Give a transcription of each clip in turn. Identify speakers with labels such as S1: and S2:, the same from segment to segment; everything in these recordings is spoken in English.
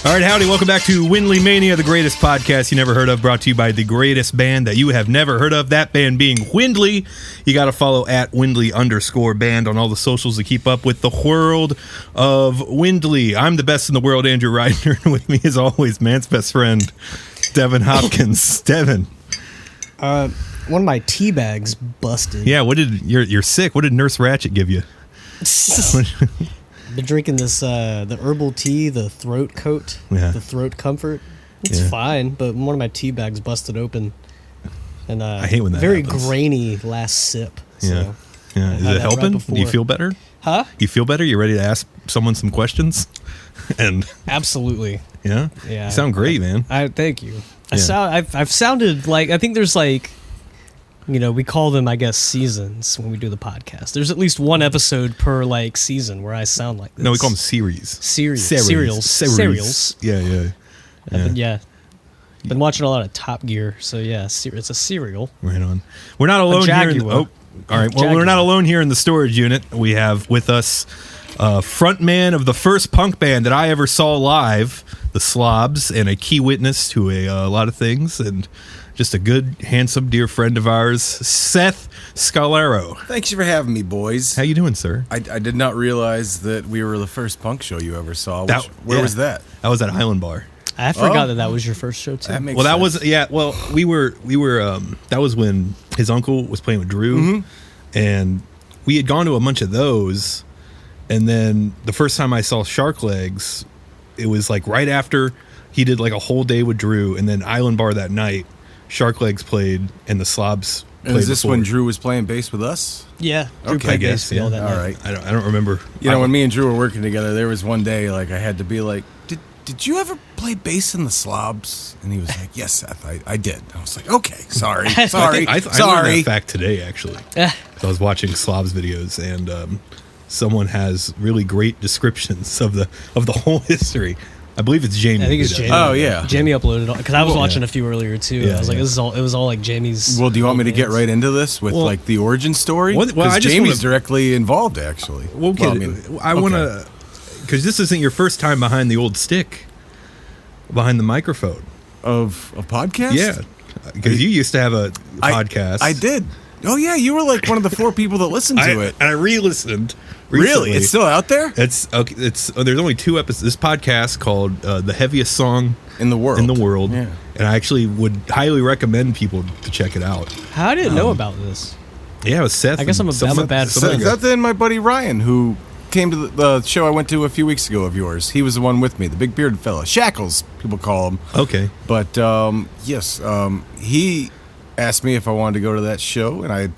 S1: All right, howdy. Welcome back to Windley Mania, the greatest podcast you never heard of, brought to you by the greatest band that you have never heard of, that band being Windley. You got to follow at Windley_band on all the socials to keep up with the world of Windley. I'm the best in the world, Andrew Ryder, and with me as always, man's best friend, Devin Hopkins. Devin.
S2: One of my tea bags busted.
S1: Yeah, you're sick. What did Nurse Ratchet give you?
S2: Been drinking this the herbal tea, the throat coat, the throat comfort. It's fine, but one of my tea bags busted open, and
S1: I hate when that
S2: very
S1: happens.
S2: grainy last sip. So
S1: yeah. Is it helping? Do you feel better?
S2: Huh?
S1: You feel better? You ready to ask someone some questions? And
S2: absolutely.
S1: Yeah.
S2: Yeah.
S1: You sound great, man.
S2: Thank you. I've sounded like, I think there's like, we call them, I guess, seasons when we do the podcast. There's at least one episode per like season where I sound like this.
S1: No, we call them series.
S2: Serials.
S1: Yeah.
S2: Been watching a lot of Top Gear, so yeah, it's a serial.
S1: Right on. We're not alone here. All right. Well, we're not alone here in the storage unit. We have with us frontman of the first punk band that I ever saw live, the Slobz, and a key witness to a lot of things, and just a good, handsome, dear friend of ours, Seth Scolaro.
S3: Thanks for having me, boys.
S1: How you doing, sir?
S3: I did not realize that we were the first punk show you ever saw. Where was that?
S1: That was at Island Bar.
S2: I forgot that was your first show too.
S3: That makes sense.
S1: We were that was when his uncle was playing with Drew, and we had gone to a bunch of those, and then the first time I saw Shark Legs, it was like right after he did like a whole day with Drew, and then Island Bar that night, Shark Legs played, and the Slobz played.
S3: And is this
S1: before.
S3: when Drew was playing bass with us?
S2: Yeah.
S3: Drew
S2: played
S1: bass
S2: bass all that night.
S3: All right.
S1: I don't remember.
S3: When me and Drew were working together, there was one day like I had to be like, did you ever play bass in the Slobz? And he was like, yes, Seth, I did. I was like, okay, sorry.
S1: I learned that fact today, actually. I was watching Slobz videos, and someone has really great descriptions of the whole history. I believe it's Jamie.
S2: I think it's Jamie.
S3: Oh, yeah.
S2: Jamie uploaded it because I was watching a few earlier too.
S1: Yeah,
S2: I was like, it was all like Jamie's.
S3: Well, do you want me to get right into this with like the origin story? Because Jamie's directly involved, actually.
S1: I want to, because this isn't your first time behind the old stick, behind the microphone
S3: of a podcast.
S1: Yeah, because you used to have a podcast.
S3: I did. Oh yeah, you were like one of the 4 people that listened to it.
S1: And I re-listened.
S3: Really? It's still out there?
S1: It's okay. There's only 2 episodes. This podcast called "The Heaviest Song
S3: in the World."
S1: Yeah. And I actually would highly recommend people to check it out.
S2: How I didn't know about this?
S1: Yeah, it was Seth.
S2: I guess I'm a bad friend.
S3: Seth and my buddy Ryan, who came to the show I went to a few weeks ago of yours. He was the one with me, the big bearded fella, Shackles, people call him.
S1: Okay.
S3: But he asked me if I wanted to go to that show, and I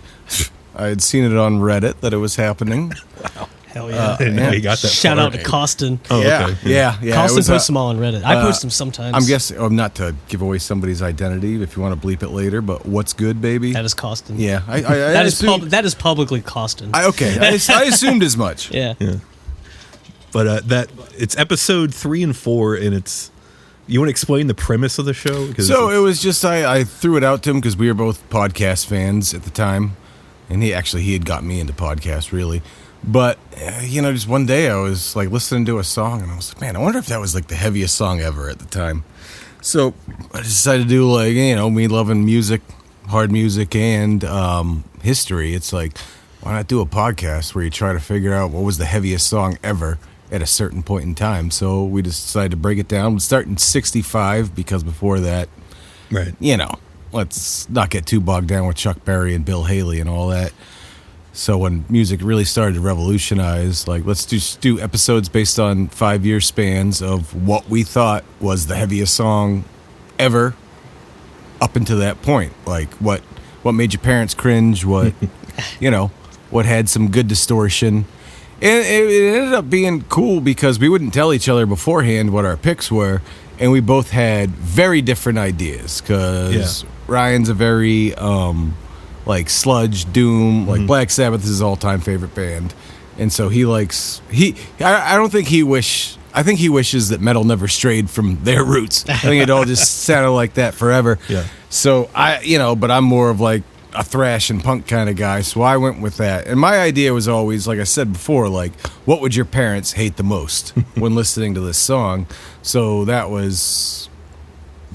S3: had seen it on Reddit that it was happening.
S2: Wow. Hell yeah.
S1: You got that
S2: Shout out to Costin.
S1: Oh,
S3: yeah,
S1: okay.
S3: Yeah.
S2: Costin posts them all on Reddit. I post them sometimes.
S3: I'm guessing, not to give away somebody's identity if you want to bleep it later, but what's good, baby?
S2: That is Costin.
S3: Yeah.
S2: That is publicly Costin.
S3: I assumed as much.
S2: Yeah.
S1: But it's episode 3 and 4, and you want to explain the premise of the show?
S3: So it was just I threw it out to him because we were both podcast fans at the time, and he had got me into podcasts really. But just one day I was like listening to a song, and I was like, man, I wonder if that was like the heaviest song ever at the time. So I decided to do like me loving music, hard music, and history. It's like, why not do a podcast where you try to figure out what was the heaviest song ever at a certain point in time? So we just decided to break it down. We'd start in 65 because before that,
S1: right?
S3: Let's not get too bogged down with Chuck Berry and Bill Haley and all that. So when music really started to revolutionize, like let's just do episodes based on 5-year spans of what we thought was the heaviest song ever up until that point. Like what made your parents cringe, what what had some good distortion. And it ended up being cool because we wouldn't tell each other beforehand what our picks were, and we both had very different ideas because Ryan's a very like sludge, doom, like Black Sabbath is his all-time favorite band, and so I think he wishes that metal never strayed from their roots. I think it all just sounded like that forever.
S1: Yeah.
S3: So but I'm more of like a thrash and punk kind of guy, so I went with that. And my idea was always, like I said before, like, what would your parents hate the most when listening to this song? So that was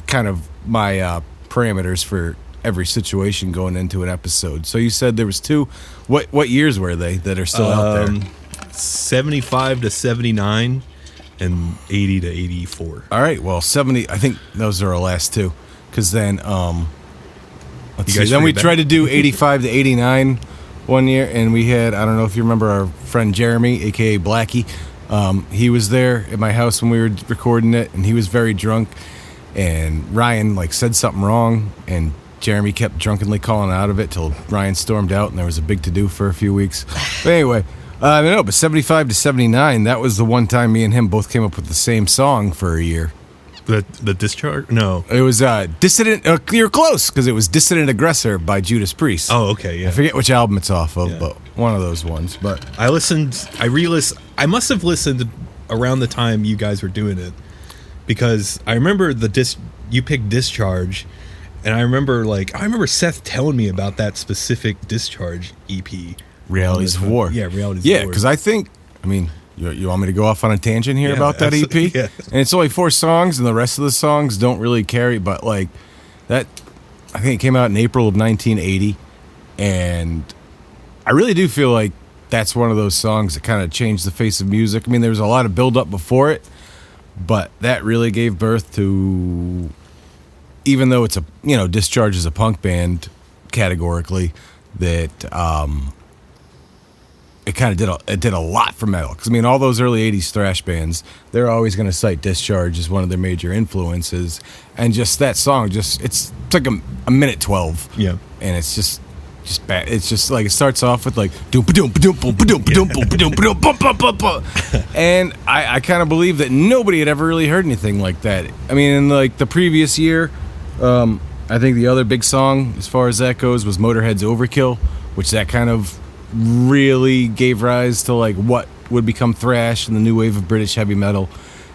S3: kind of my parameters for every situation going into an episode. So you said there was 2. What years were they that are still out there?
S1: 75 to 79 and 80 to 84.
S3: All right, well, 70, I think those are our last 2. Because then, let's see, then we tried to do 85 to 89 one year, and we had, I don't know if you remember our friend Jeremy, a.k.a. Blackie. He was there at my house when we were recording it, and he was very drunk, and Ryan, like, said something wrong, and Jeremy kept drunkenly calling out of it till Ryan stormed out, and there was a big to-do for a few weeks. But anyway, but 75 to 79, that was the one time me and him both came up with the same song for a year.
S1: The Discharge? No.
S3: It was Dissident. You're close, because it was Dissident Aggressor by Judas Priest.
S1: Oh, okay, yeah.
S3: I forget which album it's off of, but one of those ones. But
S1: I must have listened around the time you guys were doing it, because I remember you picked Discharge, and I remember Seth telling me about that specific Discharge EP.
S3: Realities of War.
S1: Yeah, Realities of War.
S3: Yeah, because you want me to go off on a tangent here about that EP?
S1: Yeah.
S3: And it's only 4 songs, and the rest of the songs don't really carry, but like that, I think it came out in April of 1980, and I really do feel like that's one of those songs that kind of changed the face of music. I mean, there was a lot of build-up before it, but that really gave birth to, even though it's Discharge is a punk band categorically, that it kind of did a lot for metal. Because, I mean, all those early 80s thrash bands, they're always going to cite Discharge as one of their major influences. And just that song, it's like a minute 12.
S1: Yeah.
S3: And it's just bad. It's just like, it starts off with like, doom ba-doom ba-doom ba-doom ba-doom ba-doom ba-doom ba-doom. And I kind of believe that nobody had ever really heard anything like that. I mean, in like the previous year, I think the other big song, as far as that goes, was Motorhead's Overkill, which that kind of really gave rise to like what would become thrash and the new wave of British heavy metal,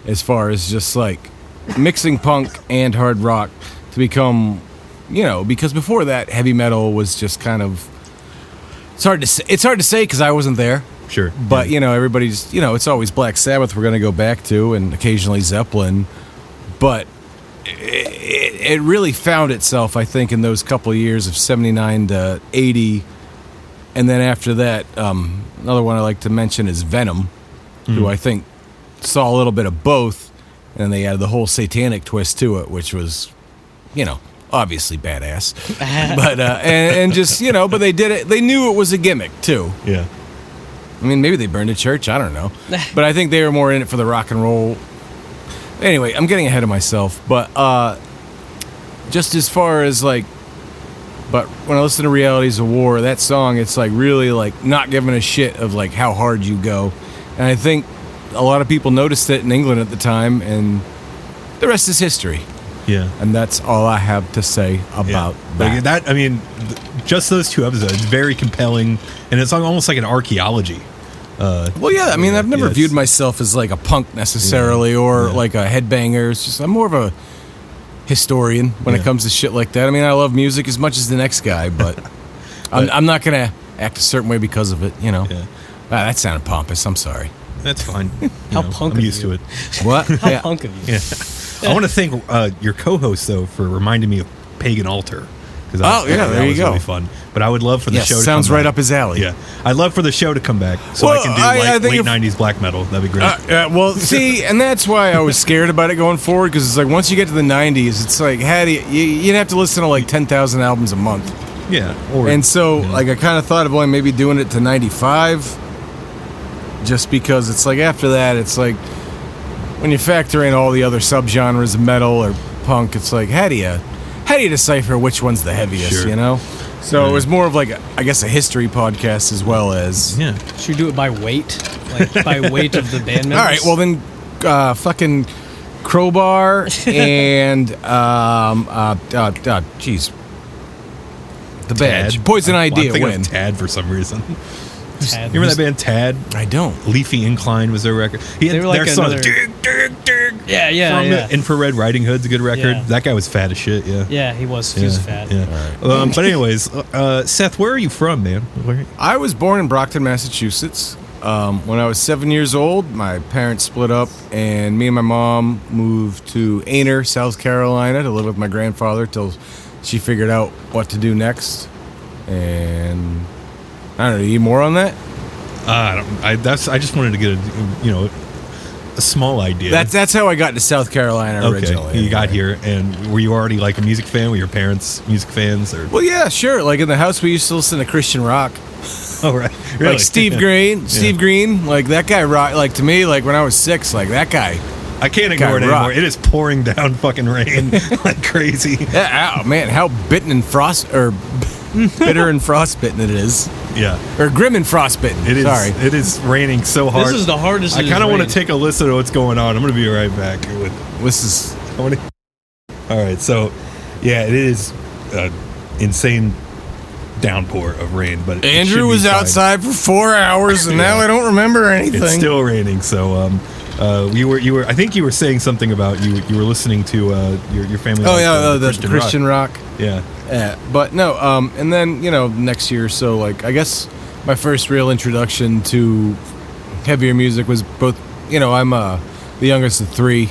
S3: as far as just like mixing punk and hard rock to become, because before that heavy metal was just kind of, it's hard to say because I wasn't there.
S1: Sure.
S3: But everybody just, it's always Black Sabbath we're going to go back to, and occasionally Zeppelin, but it really found itself, I think, in those couple of years of 79 to 80. And then after that, another one I like to mention is Venom, who I think saw a little bit of both, and they added the whole satanic twist to it, which was, obviously badass. But and just but they did it. They knew it was a gimmick too.
S1: Yeah.
S3: I mean, maybe they burned a church. I don't know, but I think they were more in it for the rock and roll. Anyway, I'm getting ahead of myself, but just as far as like. But when I listen to Realities of War, that song, it's like really like not giving a shit of like how hard you go. And I think a lot of people noticed it in England at the time, and the rest is history.
S1: Yeah.
S3: And that's all I have to say about that.
S1: Like I mean, just those 2 episodes, very compelling, and it's almost like an archaeology.
S3: Well, yeah, I mean, I've never viewed myself as like a punk necessarily or like a headbanger. It's just, I'm more of a historian when it comes to shit like that. I mean, I love music as much as the next guy, but I'm not going to act a certain way because of it, Yeah. That sounded pompous. I'm sorry.
S1: That's fine.
S2: Punk
S1: I'm
S2: of
S1: used
S2: you.
S1: to it.
S3: What?
S2: How punk of you.
S1: Yeah. I want to thank your co-host, though, for reminding me of Pagan Altar.
S3: There you go.
S1: Really fun. But I would love for the show to
S3: sounds
S1: come
S3: right
S1: back.
S3: up his alley.
S1: Yeah. I'd love for the show to come back so I can do late 90s black metal. That'd be great.
S3: Well, see, and that's why I was scared about it going forward, because it's like once you get to the 90s, it's like, you'd have to listen to like 10,000 albums a month.
S1: Yeah.
S3: Like I kind of thought of only maybe doing it to 95, just because it's like after that, it's like when you factor in all the other subgenres of metal or punk, it's like how do you decipher which one's the heaviest,
S1: Sure.
S3: So it was more of like, I guess, a history podcast as well as...
S1: Yeah.
S2: Should we do it by weight? Like, by weight of the band members?
S3: All right, well then, fucking Crowbar and, jeez. The Badge.
S1: Tad.
S3: Poison
S1: I'm
S3: Idea
S1: thinking
S3: win.
S1: of Tad for some reason.
S2: Tad.
S1: Remember that band Tad?
S3: I don't.
S1: Leafy Incline was their record.
S2: They were like
S1: their song,
S2: another-
S1: dig, dig, dig.
S2: Yeah.
S1: Infrared Riding Hood's a good record.
S2: Yeah.
S1: That guy was fat as shit, yeah.
S2: Yeah, he was. He was fat.
S1: Yeah. But anyways, Seth, where are you from, man?
S3: I was born in Brockton, Massachusetts. When I was 7 years old, my parents split up, and me and my mom moved to Aner, South Carolina, to live with my grandfather till she figured out what to do next. And I don't know. You more on that?
S1: I just wanted to get a small idea.
S3: That's how I got to South Carolina originally.
S1: Okay, you got here, and were you already like a music fan? Were your parents music fans? Or?
S3: Well, yeah, sure. Like in the house, we used to listen to Christian rock.
S1: Oh, right. Really?
S3: Like Steve Green, like that guy rock. Like to me, like when I was 6, like that guy.
S1: I can't ignore it anymore. It is pouring down fucking rain like crazy.
S3: Yeah, oh man, how bitter and frostbitten it is.
S1: Yeah.
S3: Or grim and frostbitten.
S1: It is.
S3: Sorry.
S1: It is raining so hard.
S2: This is the hardest.
S1: I kind of want to take a listen to what's going on. I'm going to be right back.
S3: This is.
S1: All right. So, yeah, it is insane downpour of rain. But
S3: Andrew was outside for 4 hours, and now I don't remember anything.
S1: It's still raining. So, you were. I think you were saying something about you were listening to your family.
S3: Oh yeah, the Christian rock.
S1: Yeah.
S3: But no. And then next year or so, like I guess my first real introduction to heavier music was both. I'm the youngest of 3.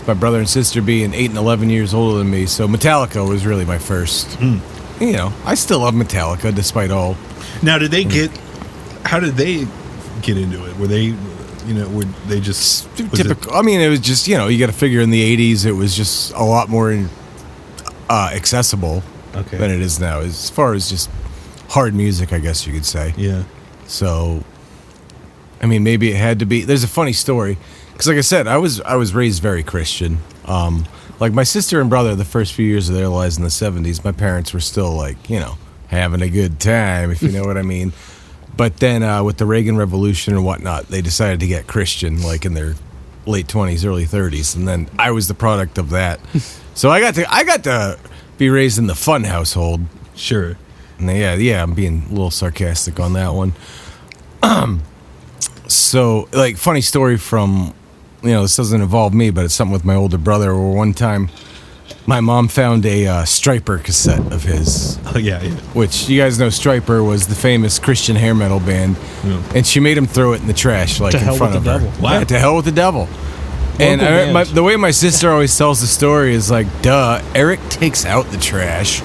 S3: My brother and sister being 8 and 11 years older than me, so Metallica was really my first. I still love Metallica despite all.
S1: Now, how did they get into it? Were they, were they just
S3: typical? I mean, it was just you got to figure in the 80s it was just a lot more accessible than it is now, as far as just hard music, I guess you could say.
S1: Yeah.
S3: So, I mean, maybe it had to be. There's a funny story because, like I said, I was raised very Christian. Like my sister and brother, the first few years of their lives in the 70s, my parents were still like, having a good time, if you know what I mean. But then with the Reagan Revolution and whatnot, they decided to get Christian, like in their late 20s, early 30s, and then I was the product of that. So I got to be raised in the fun household.
S1: Sure.
S3: And yeah, I'm being a little sarcastic on that one. So, like, funny story from, this doesn't involve me, but it's something with my older brother, where one time my mom found a Striper cassette of his.
S1: Oh, yeah.
S3: Which, you guys know Striper was the famous Christian hair metal band. Yeah. And she made him throw it in the trash, like, in front of her.
S1: Wow.
S3: Yeah, to hell with the devil. And the way my sister always tells the story is like, duh, Eric takes out the trash.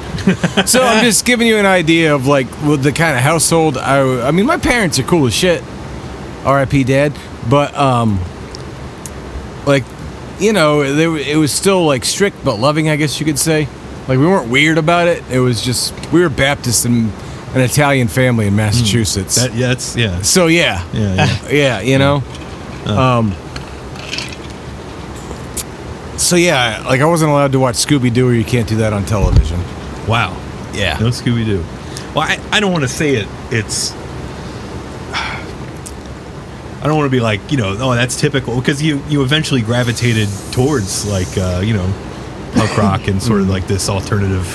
S3: So I'm just giving you an idea of like the kind of household I mean, my parents are cool as shit. R.I.P. Dad. But like, it was still like strict but loving, I guess you could say. Like we weren't weird about it. It was just we were Baptist and an Italian family in Massachusetts. So yeah. So yeah, like I wasn't allowed to watch Scooby-Doo, or you can't do that on television.
S1: Wow.
S3: Yeah.
S1: No Scooby-Doo. Well, I don't want to say it's... I don't want to be like, that's typical, because you eventually gravitated towards like, punk rock and sort of like this alternative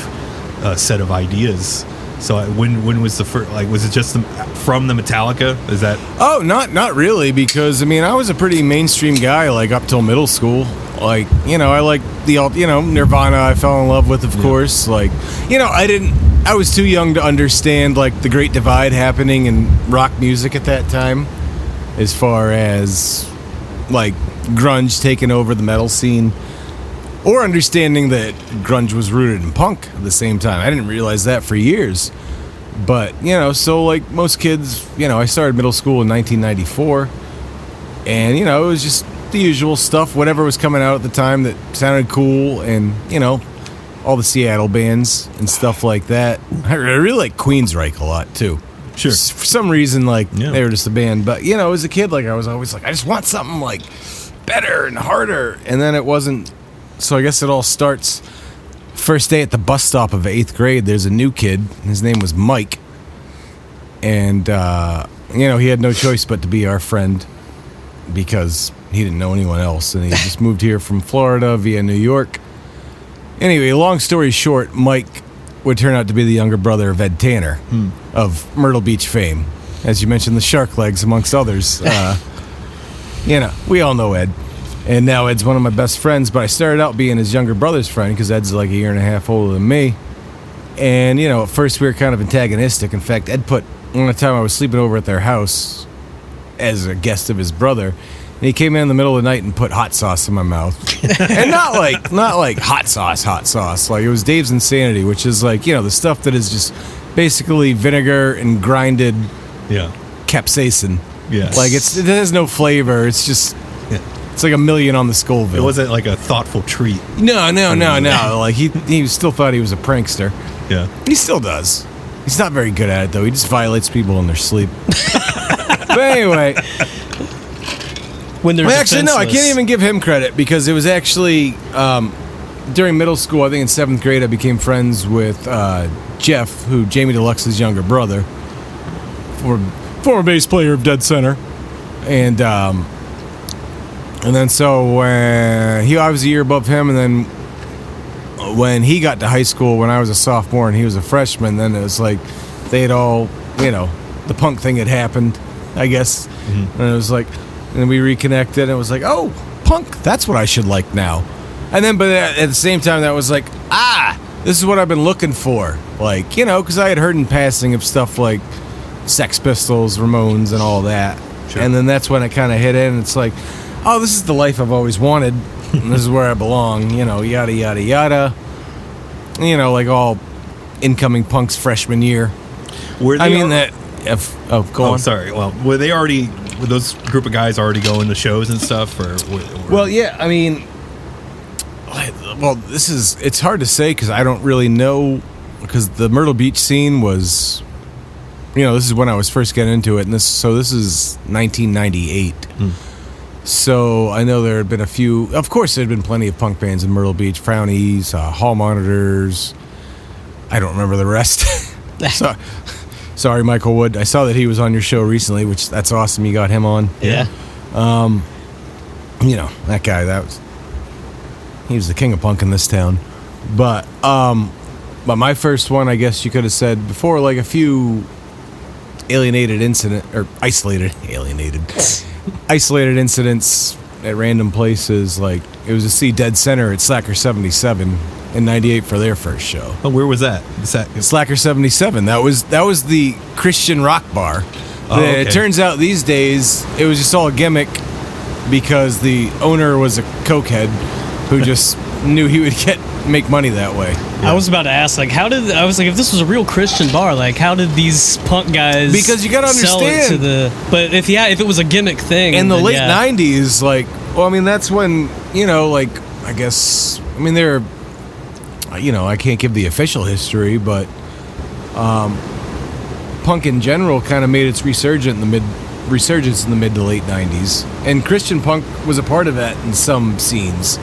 S1: set of ideas. So when was the first, like, was it just from the Metallica? Is that?
S3: Oh, not really, because I mean, I was a pretty mainstream guy, like up till middle school. Like, I like the, Nirvana I fell in love with, of course. Like, I was too young to understand like the great divide happening in rock music at that time, as far as like grunge taking over the metal scene, or understanding that grunge was rooted in punk at the same time. I didn't realize that for years. But, so like most kids, I started middle school in 1994. And, it was just the usual stuff, whatever was coming out at the time that sounded cool. And, all the Seattle bands and stuff like that. I really like Queensryche a lot, too.
S1: Sure.
S3: For some reason, like, they were just a band. But, as a kid, like, I was always like, I just want something, like, better and harder. And then it wasn't. So I guess it all starts first day at the bus stop of 8th grade. There's a new kid. His name was Mike. And, he had no choice but to be our friend because he didn't know anyone else. And he just moved here from Florida via New York. Anyway, long story short, Mike would turn out to be the younger brother of Ed Tanner of Myrtle Beach fame. as you mentioned, the shark legs, amongst others. We all know Ed. And now Ed's one of my best friends, but I started out being his younger brother's friend because Ed's like a year and a half older than me. And, at first we were kind of antagonistic. In fact, Ed put, one time I was sleeping over at their house as a guest of his brother, and he came in the middle of the night and put hot sauce in my mouth. And not like hot sauce. Like, it was Dave's Insanity, which is like, the stuff that is just basically vinegar and grinded capsaicin.
S1: Yeah.
S3: Like, it has no flavor. It's just... It's like $1 million on the Scoville.
S1: It wasn't like a thoughtful treat.
S3: No. Like he still thought he was a prankster.
S1: Yeah.
S3: He still does. He's not very good at it though. He just violates people in their sleep. But anyway.
S2: When they're
S3: actually, no, I can't even give him credit because it was actually during middle school, I think in 7th grade, I became friends with Jeff, who Jamie Deluxe's younger brother, former bass player of Dead Center. And then so I was a year above him, and then when he got to high school, when I was a sophomore and he was a freshman, then it was like they had all, the punk thing had happened, I guess. Mm-hmm. And it was like, and we reconnected, and it was like, oh, punk, that's what I should like now. And then, but at the same time, that was like, this is what I've been looking for. Like, because I had heard in passing of stuff like Sex Pistols, Ramones, and all that. Sure. And then that's when it kind of hit in, and it's like, oh, this is the life I've always wanted. And this is where I belong, yada, yada, yada. Like all incoming punks freshman year.
S1: Go on.
S3: Sorry.
S1: Well, were those group of guys already going to shows and stuff? Or?
S3: Well, yeah, it's hard to say because I don't really know, because the Myrtle Beach scene was, this is when I was first getting into it, and this is 1998. So I know there had been a few. Of course, there had been plenty of punk bands in Myrtle Beach: Frownies, Hall Monitors. I don't remember the rest. Sorry, Michael Wood. I saw that he was on your show recently, which that's awesome. You got him on.
S2: Yeah.
S3: That guy. He was the king of punk in this town. But my first one, I guess you could have said before, like a few isolated incidents at random places. Like, it was to see Dead Center at Slacker 77 in 98 for their first show.
S1: Oh, where was that?
S3: Slacker 77. That was the Christian rock bar.
S1: Okay.
S3: It turns out these days it was just all a gimmick because the owner was a cokehead who just knew he would make money that way.
S2: Yeah. I was about to ask, like, if this was a real Christian bar, like, how did these punk guys?
S3: Because you got to understand.
S2: But if it was a gimmick thing
S3: in the late '90s, like, that's when I guess they're, I can't give the official history, but punk in general kind of made its resurgence in the mid to late '90s, and Christian punk was a part of that in some scenes.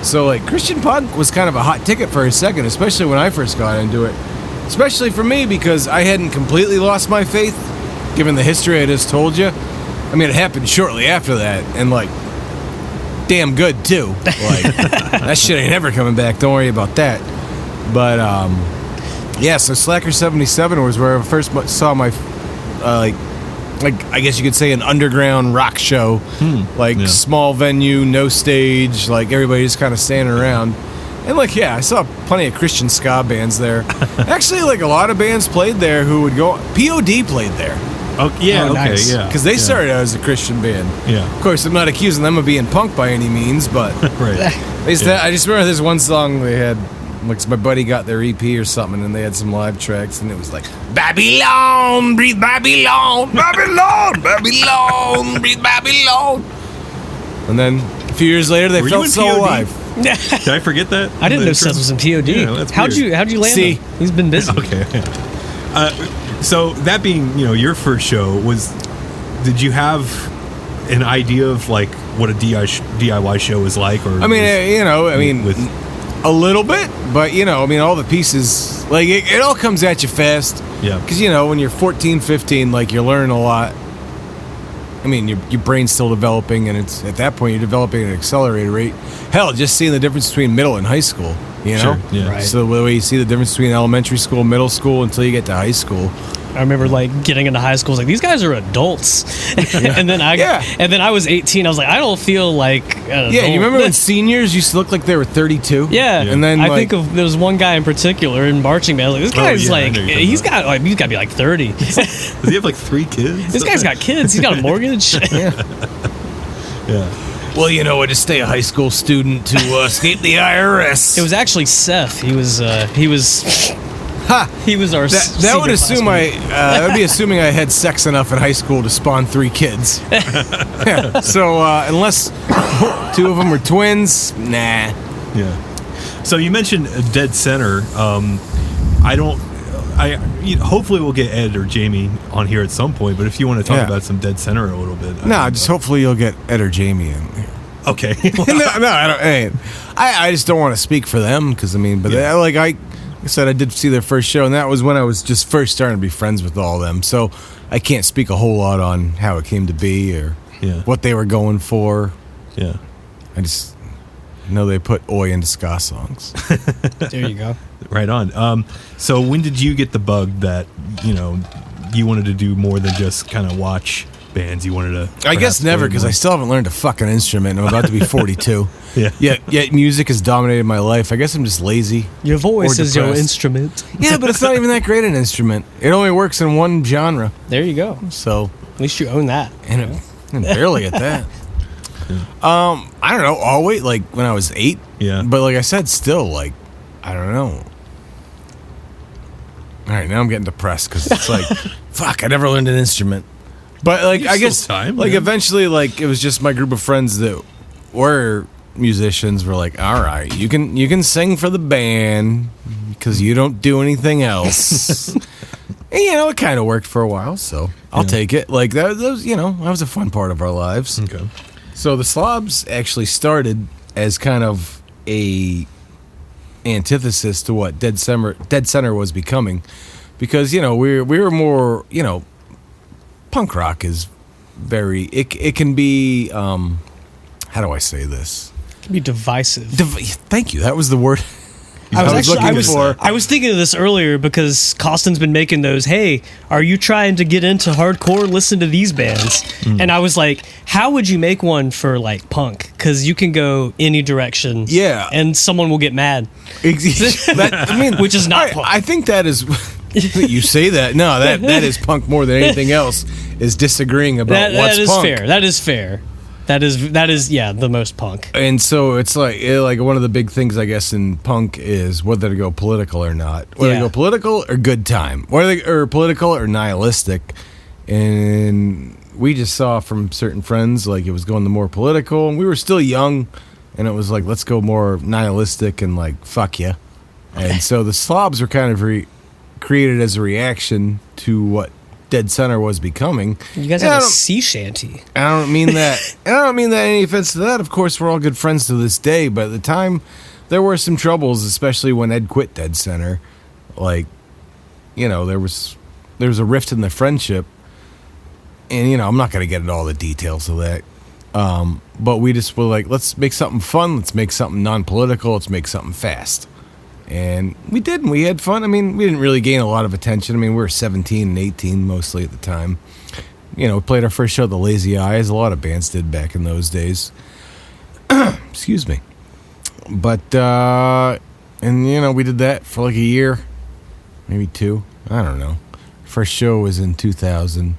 S3: So, like, Christian punk was kind of a hot ticket for a second, especially when I first got into it. Especially for me, because I hadn't completely lost my faith, given the history I just told you. It happened shortly after that, and, like, damn good, too. Like, that shit ain't ever coming back. Don't worry about that. But, so Slacker 77 was where I first saw my, I guess you could say an underground rock show, small venue, no stage, like everybody just kind of standing around. And I saw plenty of Christian ska bands there. Actually, like a lot of bands played there who would go. POD played there.
S1: Oh, yeah, okay,
S2: nice.
S1: Yeah.
S3: Because they started out as a Christian band.
S1: Yeah.
S3: Of course, I'm not accusing them of being punk by any means, but
S1: right.
S3: I just remember this one song they had. Like, my buddy got their EP or something, and they had some live tracks, and it was like, Babylon, breathe Babylon, Babylon, Babylon, breathe Babylon. And then a few years later, they felt so alive.
S1: Did I forget that?
S2: I didn't know Seth was in POD.
S1: Yeah,
S2: how'd you land
S3: See?
S2: him? He's been busy.
S1: Okay. So that being, your first show, did you have an idea of, like, what a DIY show was like? Or a little bit, but all the pieces, like, it all comes at you fast. Yeah.
S3: Because when you're 14, 15, like, you're learning a lot. Your brain's still developing, and it's at that point you're developing at an accelerated rate. Hell, just seeing the difference between middle and high school.
S1: Sure, yeah.
S2: Right.
S3: So the way you see the difference between elementary school, middle school, until you get to high school.
S2: I remember like getting into high school. I was like, these guys are adults. and then I was 18. I was like, I don't feel like an adult.
S3: Yeah, you remember when seniors used to look like they were 32?
S2: Yeah.
S3: And then
S2: I think there was one guy in particular in marching band. I was like, this guy's he's got to be like 30.
S1: Does he have like 3 kids?
S2: This guy's got kids. He's got a mortgage.
S3: Yeah. Well, I just stay a high school student to escape the IRS.
S2: It was actually Seth. He was our.
S3: That would assume that would be assuming I had sex enough in high school to spawn 3 kids. Yeah. So unless 2 of them were twins, nah.
S1: Yeah. So you mentioned Dead Center. Hopefully we'll get Ed or Jamie on here at some point. But if you want to talk about some Dead Center a little bit,
S3: just hopefully you'll get Ed or Jamie in here.
S1: Okay.
S3: No, I don't. Hey, I just don't want to speak for them because like I said, I did see their first show, and that was when I was just first starting to be friends with all of them. So I can't speak a whole lot on how it came to be or what they were going for.
S1: Yeah.
S3: I just know they put oi into ska songs.
S2: There you go.
S1: Right on. So when did you get the bug that you wanted to do more than just kind of watch bands? You wanted to.
S3: I guess never, because I still haven't learned a fucking instrument. I'm about to be 42.
S1: Yeah.
S3: Yet music has dominated my life. I guess I'm just lazy.
S2: Your voice is your
S3: depressed.
S2: instrument.
S3: Yeah, but it's not even that great an instrument. It only works in one genre.
S2: There you go.
S3: So
S2: at least you own that.
S3: And barely at that. I don't know. Always, like when I was 8.
S1: Yeah.
S3: But like I said, still, like, I don't know. All right, now I'm getting depressed because it's like, fuck, I never learned an instrument. But like, I guess, eventually, like, it was just my group of friends that were musicians were like, all right, you can sing for the band because you don't do anything else. And, it kind of worked for a while, so I'll take it. Like that was, that was a fun part of our lives.
S1: Okay.
S3: So the Slobz actually started as kind of a antithesis to what Dead Center was becoming, because we were more punk rock is very it can be how do I say this?
S2: It can be divisive.
S3: Thank you. That was the word.
S2: I was thinking of this earlier because Costin's been making those, hey, are you trying to get into hardcore? Listen to these bands. And I was like, how would you make one for like punk? Because you can go any direction.
S3: Yeah.
S2: And someone will get mad.
S3: Which is not punk. I think that is, you say that. No, that is punk more than anything else, is disagreeing about what's punk.
S2: That is fair. That is the most punk.
S3: And so it's like one of the big things, I guess, in punk is whether to go political or not. Whether to go political or good time. Or political or nihilistic. And we just saw from certain friends, like, it was going the more political. And we were still young. And it was like, let's go more nihilistic and, like, fuck you. And so the Slobz were kind of created as a reaction to what Dead Center was becoming.
S2: You guys had a sea shanty.
S3: I don't mean that. And I don't mean that any offense to that. Of course, we're all good friends to this day. But at the time, there were some troubles, especially when Ed quit Dead Center. Like, there was a rift in the friendship, and I'm not going to get into all the details of that. But we just were like, let's make something fun. Let's make something non-political. Let's make something fast. And we did, and we had fun. I mean, we didn't really gain a lot of attention. I mean, we were 17 and 18 mostly at the time. We played our first show at the Lazy Eye, as a lot of bands did back in those days. Excuse me. But, we did that for like a year, maybe 2. I don't know. First show was in 2000.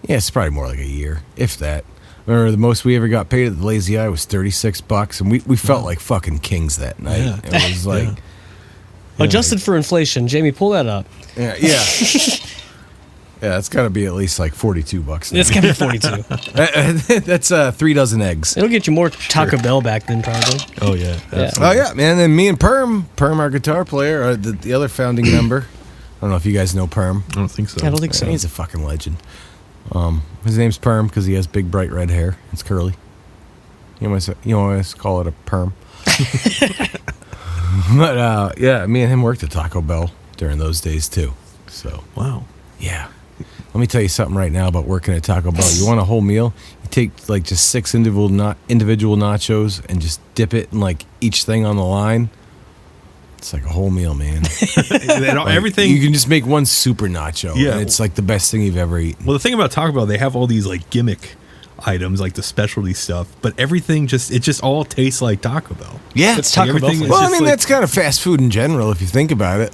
S3: Yeah, it's probably more like a year, if that. Or the most we ever got paid at the Lazy Eye was $36, and we felt like fucking kings that night. Yeah. It was like
S2: adjusted for inflation. Jamie, pull that up.
S3: Yeah. Yeah, it's got to be at least like $42 now.
S2: It's got to be 42.
S3: That's 3 dozen eggs.
S2: It'll get you more Taco Bell back then, probably.
S1: Oh yeah.
S3: Oh yeah, man. And then me and Perm, our guitar player, the other founding member. I don't know if you guys know Perm.
S1: I don't think so.
S2: I don't think so.
S3: He's a fucking legend. His name's Perm because he has big, bright red hair. It's curly. You always call it a perm. But me and him worked at Taco Bell during those days too. So
S1: wow,
S3: yeah. Let me tell you something right now about working at Taco Bell. You want a whole meal? You take like just 6 individual nachos and just dip it in like each thing on the line. It's like a whole meal, man.
S1: Everything
S3: you can just make one super nacho.
S1: Yeah,
S3: and it's like the best thing you've ever eaten.
S1: Well, the thing about Taco Bell, they have all these like gimmick items, like the specialty stuff, but everything just all tastes like Taco Bell.
S3: Yeah,
S2: it's Taco Bell.
S3: Well, I mean, that's kind of fast food in general, if you think about it.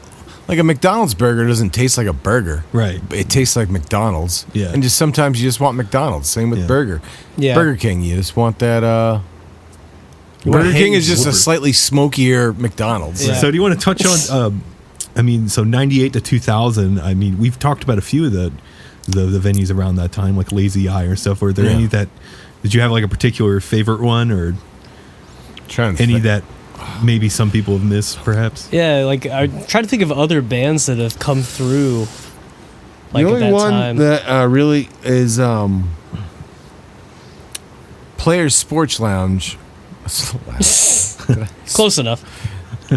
S3: Like a McDonald's burger doesn't taste like a burger.
S1: Right.
S3: It tastes like McDonald's.
S1: Yeah.
S3: And just sometimes you just want McDonald's. Same with burger.
S2: Yeah.
S3: Burger King, you just want that. Burger King is just a slightly smokier McDonald's.
S1: Yeah. So do you want to touch on, so 98 to 2000, I mean, we've talked about a few of the venues around that time, like Lazy Eye or stuff. Were there any that, did you have like a particular favorite one or any that maybe some people have missed, perhaps?
S2: Yeah, like I try to think of other bands that have come through. Like
S3: the only
S2: at that
S3: one
S2: time.
S3: that really is Players Sports Lounge.
S2: Close enough.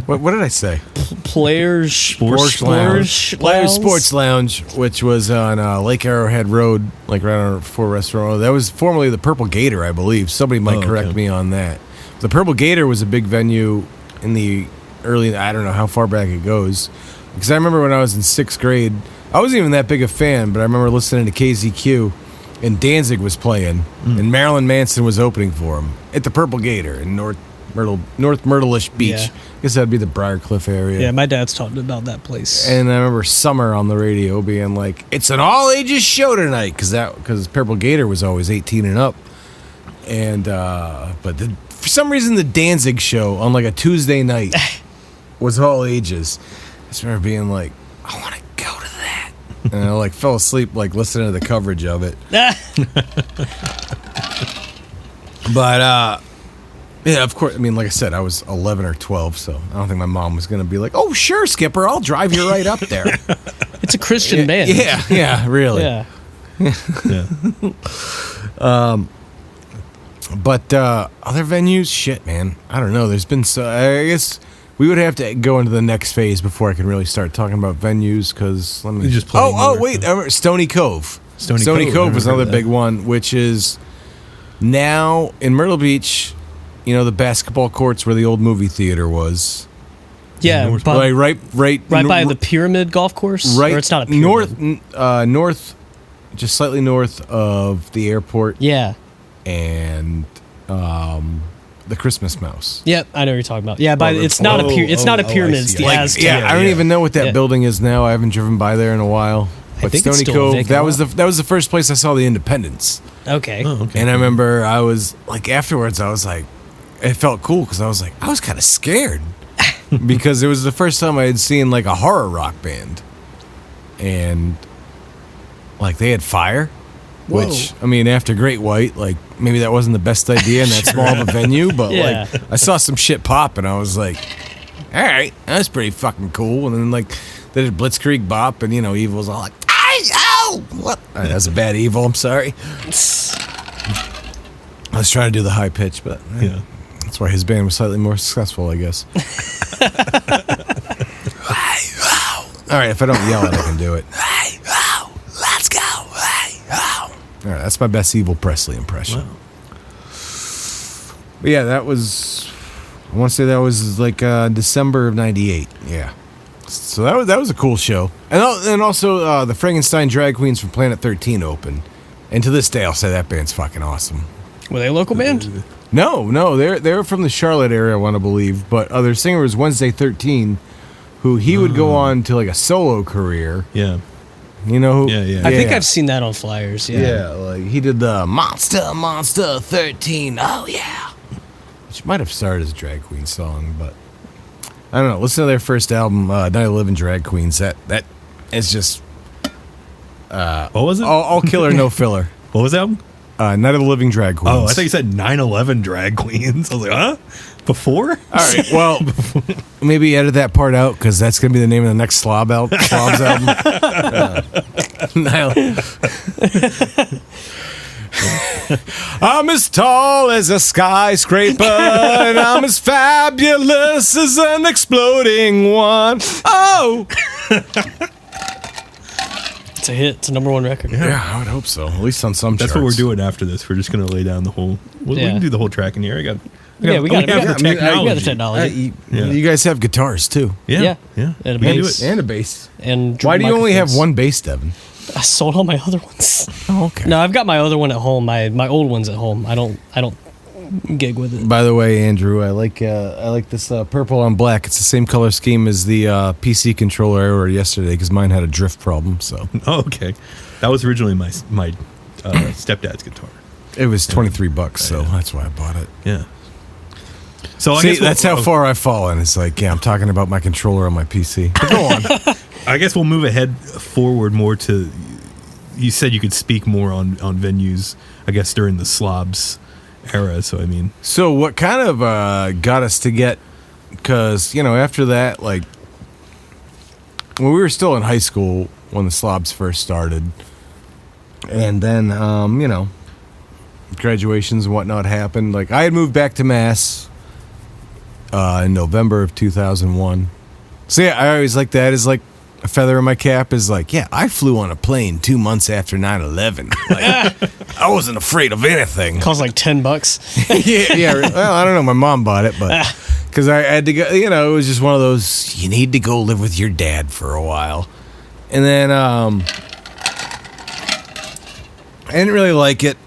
S3: What did I say?
S2: Players
S3: Sports Lounge. Players Sports Lounge, which was on Lake Arrowhead Road, like right on Fort Restaurant. That was formerly the Purple Gator, I believe. Somebody might correct me on that. The Purple Gator was a big venue in the early, I don't know how far back it goes. Because I remember when I was in 6th grade, I wasn't even that big a fan, but I remember listening to KZQ, and Danzig was playing, and Marilyn Manson was opening for him at the Purple Gator in North Myrtle Beach.
S2: Yeah.
S3: I guess that'd be the Briarcliff area.
S2: Yeah, my dad's talking about that place.
S3: And I remember Summer on the radio being like, "It's an all-ages show tonight," because Purple Gator was always 18 and up. And for some reason, the Danzig show on like a Tuesday night was all ages. I just remember being like, "I want to go to that," and I like fell asleep like listening to the coverage of it. But yeah, of course. I mean, like I said, I was 11 or 12, so I don't think my mom was going to be like, "Oh, sure, Skipper, I'll drive you right up there."
S2: It's a Christian band.
S3: Yeah, really.
S2: Yeah.
S3: But other venues, shit, man. I don't know. There's been I guess we would have to go into the next phase before I can really start talking about venues. Because let me
S1: just play.
S3: Wait, Stony Cove. Stony Cove was another big one, which is now in Myrtle Beach. You know, the basketball courts where the old movie theater was.
S2: Yeah,
S3: right
S2: by the Pyramid Golf Course.
S3: Right,
S2: or it's not a pyramid.
S3: north, just slightly north of the airport.
S2: Yeah,
S3: and the Christmas Mouse.
S2: Yep, I know what you're talking about. Yeah, it's not a pyramid. It's not a pyramid. It's the Aztec.
S3: I don't even know what that building is now. I haven't driven by there in a while. But
S2: I think
S3: Stony
S2: it's still
S3: Cove, that was the first place I saw the Independents.
S2: Okay.
S3: And I remember I was like, afterwards, I was like, it felt cool because I was like, I was kind of scared because it was the first time I had seen like a horror rock band, and like they had fire.
S2: Whoa.
S3: Which, I mean, after Great White, like, maybe that wasn't the best idea in that small of a venue, but, like, I saw some shit pop, and I was like, all right, that's pretty fucking cool. And then, like, they did Blitzkrieg Bop, and, you know, Evil's all like, what? That's a bad Evil, I'm sorry. I was trying to do the high pitch, but that's why his band was slightly more successful, I guess. All right, if I don't yell it, I can do it. Let's go. All right, that's my best Evil Presley impression. Wow. But yeah, that was, I want to say that was like December of '98. Yeah. So that was a cool show. And also the Frankenstein Drag Queens from Planet 13 opened. And to this day, I'll say that band's fucking awesome.
S2: Were they a local band?
S3: No, they're from the Charlotte area, I want to believe. But their singer was Wednesday 13, who he would go on to like a solo career.
S1: Yeah.
S3: You know who?
S1: Yeah.
S2: I think I've seen that on flyers.
S3: Yeah, like he did the Monster 13. Oh yeah. Which might have started as a drag queen song, but I don't know. Listen to their first album, Night of Living Drag Queens. That is just
S1: what was it?
S3: All killer, no filler.
S1: What was that album?
S3: Night of the Living Drag Queens.
S1: Oh, I thought you said 9/11 Drag Queens. I was like, huh? Before?
S3: All right. Well, maybe edit that part out because that's going to be the name of the next Slobz album. I'm as tall as a skyscraper, and I'm as fabulous as an exploding one. Oh!
S2: It's a hit. It's a #1 record.
S3: Yeah, I would hope so. At least on some
S1: That's
S3: charts.
S1: what we're doing after this. We're just going to lay down the whole... We can do the whole track in here.
S2: Yeah, we got
S1: the technology.
S2: We got the technology.
S3: You guys have guitars too.
S1: Yeah.
S2: And a
S1: We can do
S2: bass.
S1: it.
S3: And a bass.
S2: And
S3: Why do you only have
S2: microphones.
S3: one bass, Devin?
S2: I sold all my other ones.
S3: Oh, okay.
S2: No, I've got my other one at home. My old one's at home. I don't gig with it.
S3: By the way, Andrew, I like this purple on black. It's the same color scheme as the PC controller I ordered yesterday because mine had a drift problem. So
S1: Oh, okay. That was originally my stepdad's guitar.
S3: it was $23, so that's why I bought it.
S1: Yeah. So I
S3: See,
S1: guess
S3: that's how far I've fallen. It's like, I'm talking about my controller on my PC. But go on.
S1: I guess we'll move ahead forward more to. You said you could speak more on venues, I guess, during the Slobz era. So I mean,
S3: So what kind of got us to get? Because after that, like when we were still in high school when the Slobz first started, and then graduations and whatnot happened. Like I had moved back to Mass in November of 2001. So yeah, I always like that as like a feather in my cap is like, yeah, I flew on a plane 2 months after 9/11. Like, I wasn't afraid of anything.
S2: Costs like $10.
S3: yeah. Well, I don't know. My mom bought it, but because I had to go, it was just one of those. You need to go live with your dad for a while, and then I didn't really like it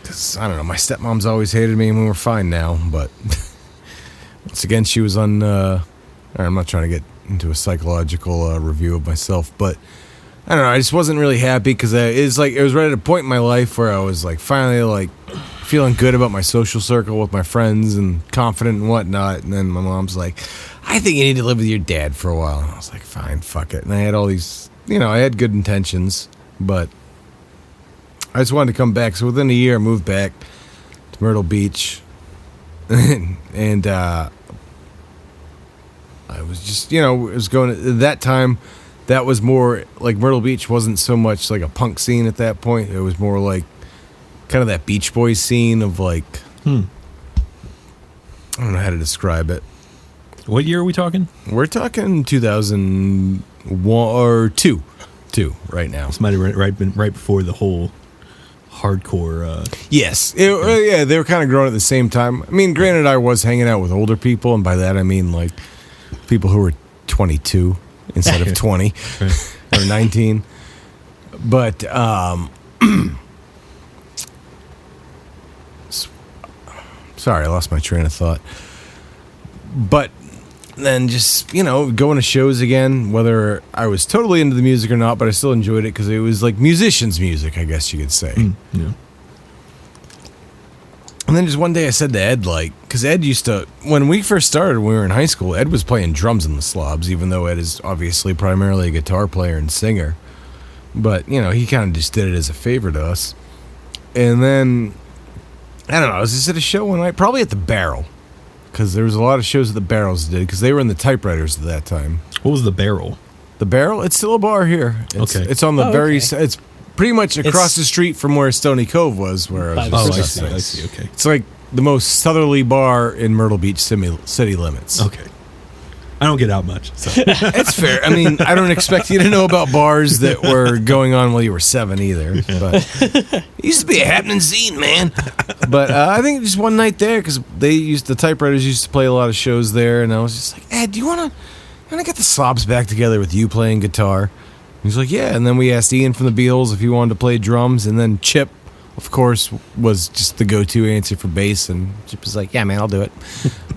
S3: because I don't know. My stepmom's always hated me, and we were fine now. But once again, she was on. I'm not trying to get into a psychological review of myself, but I don't know. I just wasn't really happy because it was right at a point in my life where I was like finally like feeling good about my social circle with my friends and confident and whatnot. And then my mom's like, I think you need to live with your dad for a while. And I was like, fine, fuck it. And I had all these, I had good intentions, but I just wanted to come back. So within a year, I moved back to Myrtle Beach, and I was just, it was going at that time. That was more like Myrtle Beach wasn't so much like a punk scene at that point. It was more like kind of that Beach Boys scene of like, I don't know how to describe it.
S1: what year are we talking?
S3: We're talking 2001 or two right now.
S1: This might have been right before the whole hardcore.
S3: Yes. Yeah, they were kind of growing at the same time. I mean, granted, I was hanging out with older people, and by that I mean like people who were 22 instead of 20 or 19. But sorry, I lost my train of thought. But then just, going to shows again, whether I was totally into the music or not, but I still enjoyed it because it was like musicians' music, I guess you could say.
S1: Yeah.
S3: And then just one day I said to Ed, because Ed used to, when we first started, when we were in high school, Ed was playing drums in the Slobz, even though Ed is obviously primarily a guitar player and singer. But, he kind of just did it as a favor to us. And then, I don't know, I was just at a show one night, probably at the Barrel, because there was a lot of shows that the Barrels did, because they were in the Typewriters at that time.
S1: What was the Barrel?
S3: The Barrel? It's still a bar here. It's on the it's pretty much across the street from where Stony Cove was, where I was just
S1: I see. Okay.
S3: It's like the most southerly bar in Myrtle Beach city limits.
S1: Okay. I don't get out much. So.
S3: It's fair. I mean, I don't expect you to know about bars that were going on while you were 7 either. But it used to be a happening scene, man. But I think just one night there, because the Typewriters used to play a lot of shows there, and I was just like, Ed, do you want to get the Slobz back together with you playing guitar? He's like, yeah. And then we asked Ian from the Beatles if he wanted to play drums, and then Chip, of course, was just the go-to answer for bass, and Chip was like, yeah, man, I'll do it.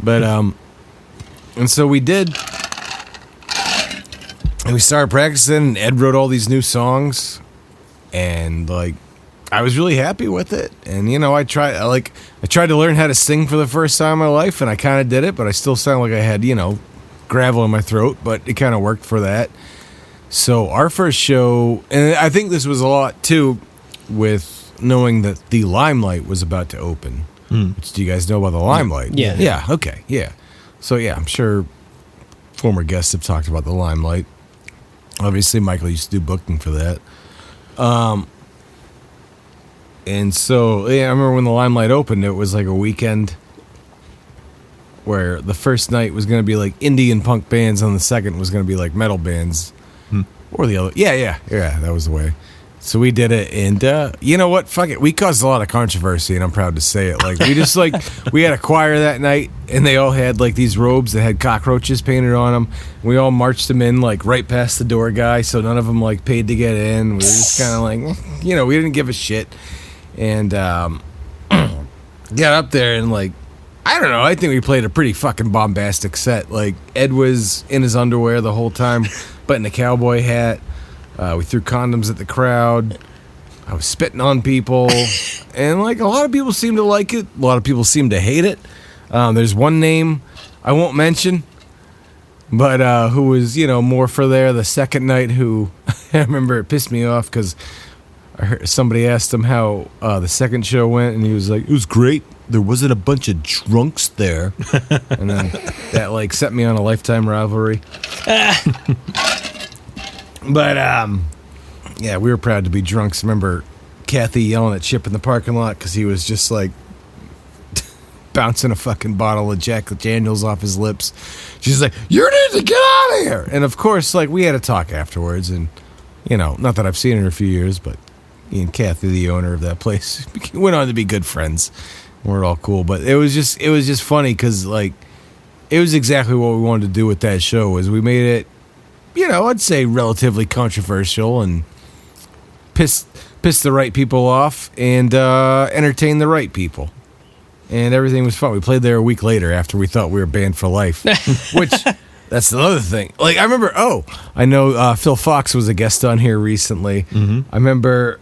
S3: But and so we did, and we started practicing, and Ed wrote all these new songs, and I was really happy with it. And I tried to learn how to sing for the first time in my life, and I kind of did it, but I still sound like I had gravel in my throat, but it kind of worked for that. So our first show, and I think this was a lot too, with knowing that the Limelight was about to open. Which, do you guys know about the Limelight?
S2: Yeah.
S3: Yeah. Okay. Yeah. So yeah, I'm sure former guests have talked about the Limelight. Obviously, Michael used to do booking for that. And so yeah, I remember when the Limelight opened, it was like a weekend where the first night was going to be like indie and punk bands, and the second was going to be like metal bands. Or the other. Yeah, that was the way. So we did it, and you know what? Fuck it. We caused a lot of controversy, and I'm proud to say it. Like, we just, like, we had a choir that night, and they all had, like, these robes that had cockroaches painted on them. We all marched them in, like, right past the door guy, so none of them, like, paid to get in. We were just kind of like, you know, we didn't give a shit. And got up there, and, like, I don't know. I think we played a pretty fucking bombastic set. Like, Ed was in his underwear the whole time, but in a cowboy hat. We threw condoms at the crowd. I was spitting on people. And, like, a lot of people seemed to like it. A lot of people seemed to hate it. There's one name I won't mention, but who was, you know, more for there the second night, who I remember it pissed me off because somebody asked him how the second show went, and he was like, it was great. There wasn't a bunch of drunks there. And then that, like, set me on a lifetime rivalry. But, yeah, we were proud to be drunks. Remember Kathy yelling at Chip in the parking lot because he was just, like, bouncing a fucking bottle of Jack Daniels off his lips. She's like, you need to get out of here. And, of course, like, we had a talk afterwards. And, you know, not that I've seen her in a few years, but me and Kathy, the owner of that place, went on to be good friends. We're all cool. But it was just funny because, like, it was exactly what we wanted to do with that show. Was we made it, you know, I'd say relatively controversial and piss the right people off and entertain the right people. And everything was fun. We played there a week later after we thought we were banned for life, which that's another thing. Like, I remember, I know Phil Fox was a guest on here recently. Mm-hmm. I remember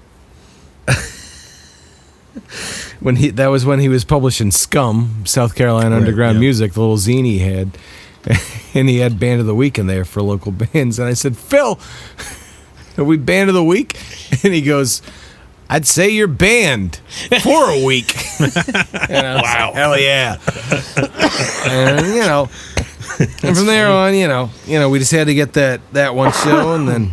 S3: that was when he was publishing Scum, South Carolina Underground Music, the little zine he had. And he had Band of the Week in there for local bands. And I said, Phil, are we Band of the Week? And he goes, I'd say you're banned for a week. And I was like, hell yeah. And, you know, and from there on, you know, we just had to get that one show. And then,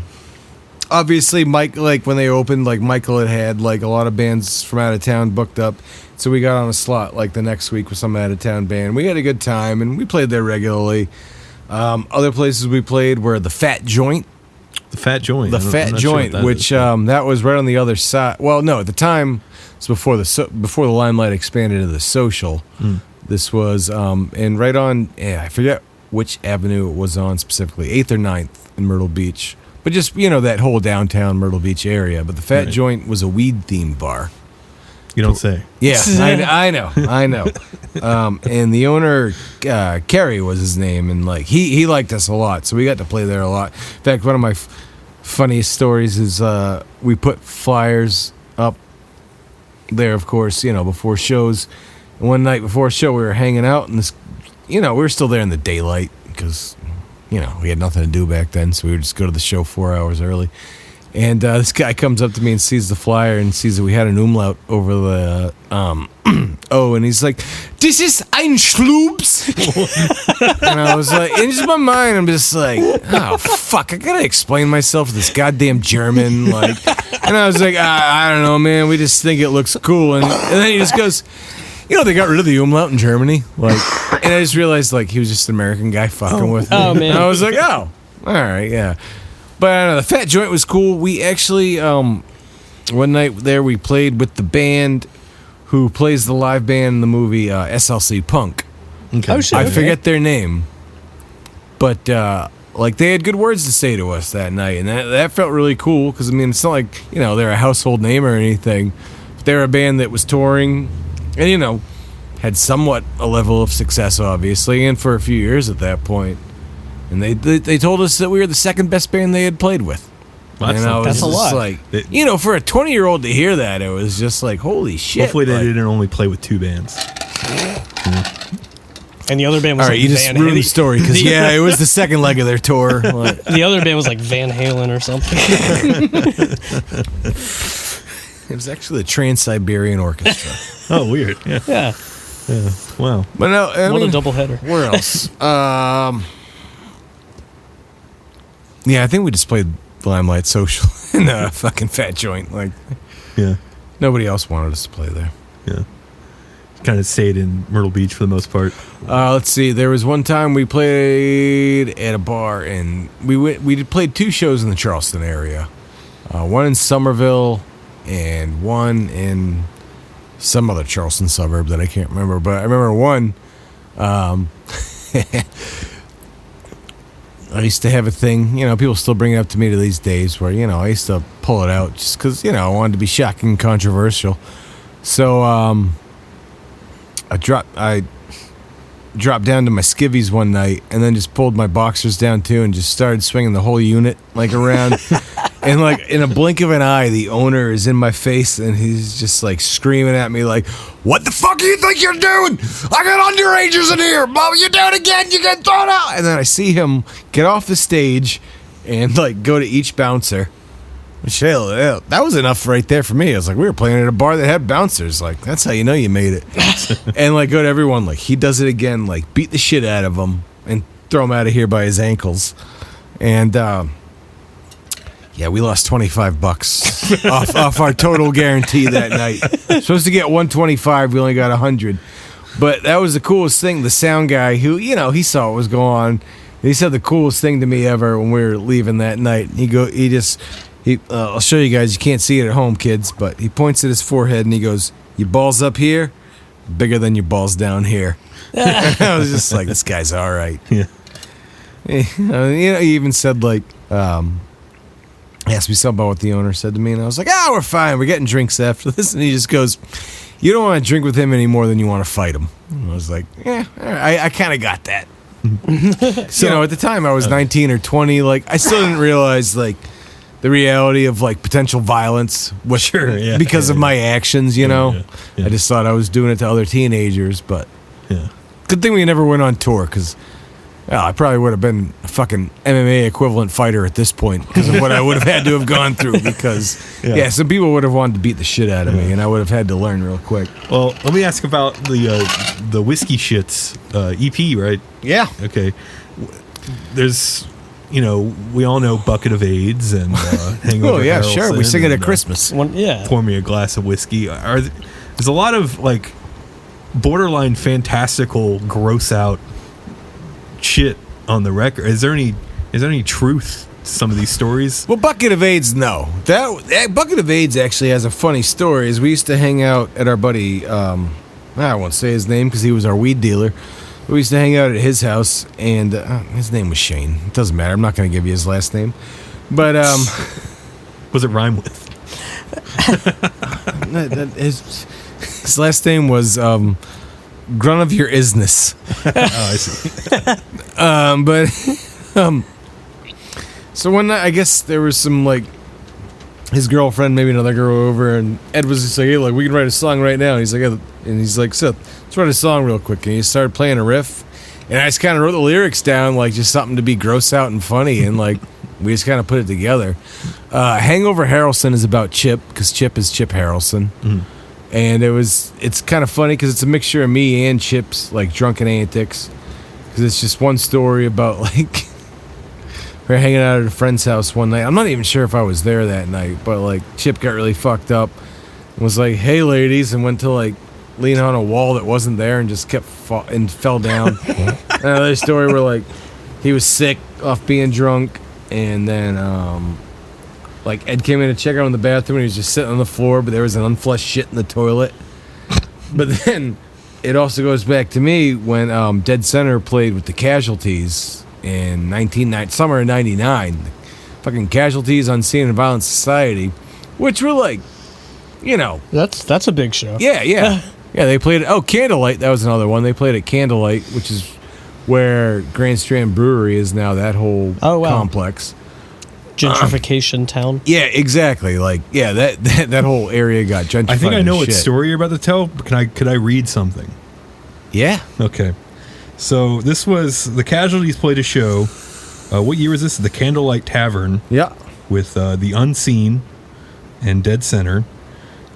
S3: obviously, Mike, like, when they opened, like, Michael had, like, a lot of bands from out of town booked up. So we got on a slot, like, the next week with some out-of-town band. We had a good time, and we played there regularly. Other places we played were the Fat Joint.
S1: The Fat Joint.
S3: The Fat Joint, which that was right on the other side. Well, no, at the time, it was before the Limelight expanded to the Social. Mm. This was, and right on, I forget which avenue it was on specifically, 8th or 9th in Myrtle Beach. But just, you know, that whole downtown Myrtle Beach area. But the Fat Joint was a weed-themed bar.
S1: You don't say.
S3: Yeah, I know. And the owner, Kerry was his name, and, like, he liked us a lot, so we got to play there a lot. In fact, one of my funniest stories is we put flyers up there, of course, you know, before shows. And one night before a show, we were hanging out, and this, you know, we were still there in the daylight because, you know, we had nothing to do back then, so we would just go to the show 4 hours early. And this guy comes up to me and sees the flyer and sees that we had an umlaut over the and he's like, "This is ein Slobz." And I was like, in just my mind, I'm just like, oh fuck, I gotta explain myself to this goddamn German, like. And I was like, I don't know, man. We just think it looks cool, and then he just goes, you know, they got rid of the umlaut in Germany, like. And I just realized, like, he was just an American guy fucking with me.
S2: Oh man.
S3: And I was like, all right, yeah. But I don't know, the Fat Joint was cool. We actually, one night there, we played with the band who plays the live band in the movie SLC Punk.
S1: Okay.
S2: Oh, shit.
S3: I forget their name. But, like, they had good words to say to us that night. And that felt really cool because, I mean, it's not like, you know, they're a household name or anything. But they're a band that was touring and, you know, had somewhat a level of success, obviously, and for a few years at that point. And they told us that we were the second best band they had played with.
S1: Well,
S3: and I was
S2: that's a
S3: just
S2: lot.
S3: like, you know, for a 20-year-old to hear that, it was just like, holy shit.
S1: Hopefully they
S3: like,
S1: didn't only play with two bands.
S2: And the other band was
S3: all right,
S2: like
S3: you just ruined the story because it was the second leg of their tour. Like,
S2: the other band was like Van Halen or something.
S3: it was actually the Trans-Siberian Orchestra.
S1: Oh, weird. Yeah. Wow.
S3: But no, I
S2: What
S3: mean,
S2: a doubleheader.
S3: Where else? Yeah, I think we just played Limelight Social in the fucking Fat Joint. Like,
S1: yeah,
S3: nobody else wanted us to play there.
S1: Yeah, kind of stayed in Myrtle Beach for the most part.
S3: Let's see. There was one time we played at a bar, and we played two shows in the Charleston area. one in Somerville, and one in some other Charleston suburb that I can't remember. But I remember one. I used to have a thing, people still bring it up to me to these days where, I used to pull it out just because, I wanted to be shocking and controversial. So I dropped down to my skivvies one night and then just pulled my boxers down too and just started swinging the whole unit around. And in a blink of an eye, the owner is in my face and he's just screaming at me "What the fuck do you think you're doing? I got underagers in here. Mom, you do it again, you get thrown out." And then I see him get off the stage and go to each bouncer. Michelle, that was enough right there for me. I was we were playing at a bar that had bouncers. That's how you know you made it. And go to everyone. He does it again. Beat the shit out of him and throw him out of here by his ankles. And yeah, we lost $25 off our total guarantee that night. Supposed to get $125, we only got $100. But that was the coolest thing. The sound guy, who he saw what was going on. He said the coolest thing to me ever when we were leaving that night. I'll show you guys. You can't see it at home, kids, but he points at his forehead and he goes, "Your balls up here, bigger than your balls down here." I was just this guy's all right.
S1: Yeah.
S3: He even said asked me something about what the owner said to me, and I was we're fine. We're getting drinks after this. And he just goes, "You don't want to drink with him any more than you want to fight him." And I was yeah, all right, I kind of got that. So, at the time, I was 19 or 20. I still didn't realize, the reality of, potential violence because of my actions, Yeah. I just thought I was doing it to other teenagers, but good thing we never went on tour, because I probably would have been a fucking MMA equivalent fighter at this point because of what I would have had to have gone through. Because some people would have wanted to beat the shit out of me, and I would have had to learn real quick.
S1: Well, let me ask about the Whiskey Shits EP, right?
S3: Yeah.
S1: Okay. There's, we all know Bucket of AIDS and Hangover.
S3: Oh yeah,
S1: Harrelson,
S3: sure. We sing it at Christmas.
S1: Pour me a glass of whiskey. There's a lot of borderline fantastical, gross out shit on the record. Is there any truth to some of these stories?
S3: Well, Bucket of AIDS, no. That Bucket of AIDS actually has a funny story. Is we used to hang out at our buddy, I won't say his name because he was our weed dealer. We used to hang out at his house, and his name was Shane. It doesn't matter. I'm not going to give you his last name. But
S1: was it rhyme with?
S3: His last name was Grun of Your Isness.
S1: Oh, I see.
S3: So one night, I guess there was some his girlfriend, maybe another girl over, and Ed was just hey, we can write a song right now. And he's Seth, let's write a song real quick. And he started playing a riff, and I just kind of wrote the lyrics down, just something to be gross out and funny, and we just kind of put it together. Hangover Harrelson is about Chip, because Chip is Chip Harrelson. Mm. And it's kind of funny because it's a mixture of me and Chip's drunken antics, because it's just one story about we were hanging out at a friend's house one night. I'm not even sure if I was there that night, but Chip got really fucked up and was "Hey ladies," and went to lean on a wall that wasn't there and just kept and fell down. Another story where he was sick off being drunk, and then Ed came in to check out in the bathroom, and he was just sitting on the floor, but there was an unflushed shit in the toilet. But then it also goes back to me when Dead Center played with the Casualties in summer of 99. Fucking Casualties on Scene and Violent Society, which were
S2: that's a big show.
S3: Yeah, they played Candlelight, that was another one. They played at Candlelight, which is where Grand Strand Brewery is now, that whole complex.
S2: Gentrification town.
S3: Yeah, exactly. That whole area got gentrified.
S1: I think I know what story you're about to tell, but could I read something?
S3: Yeah.
S1: Okay. So this was the Casualties played a show. What year was this? The Candlelight Tavern.
S3: Yeah.
S1: With the Unseen and Dead Center.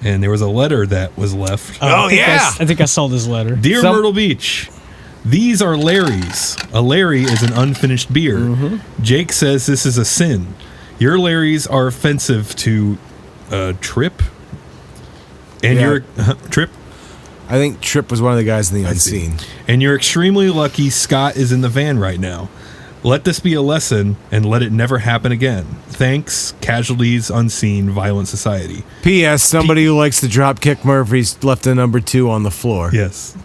S1: And there was a letter that was left.
S2: I think I saw this letter.
S1: Dear Myrtle Beach, these are Larry's. A Larry is an unfinished beer. Mm-hmm. Jake says this is a sin. Your Larrys are offensive to Trip. And your Trip?
S3: I think Trip was one of the guys in the Unseen.
S1: And you're extremely lucky Scott is in the van right now. Let this be a lesson and let it never happen again. Thanks, Casualties Unseen Violent Society.
S3: P.S. Somebody who likes to drop kick Murphys left a number 2 on the floor.
S1: Yes.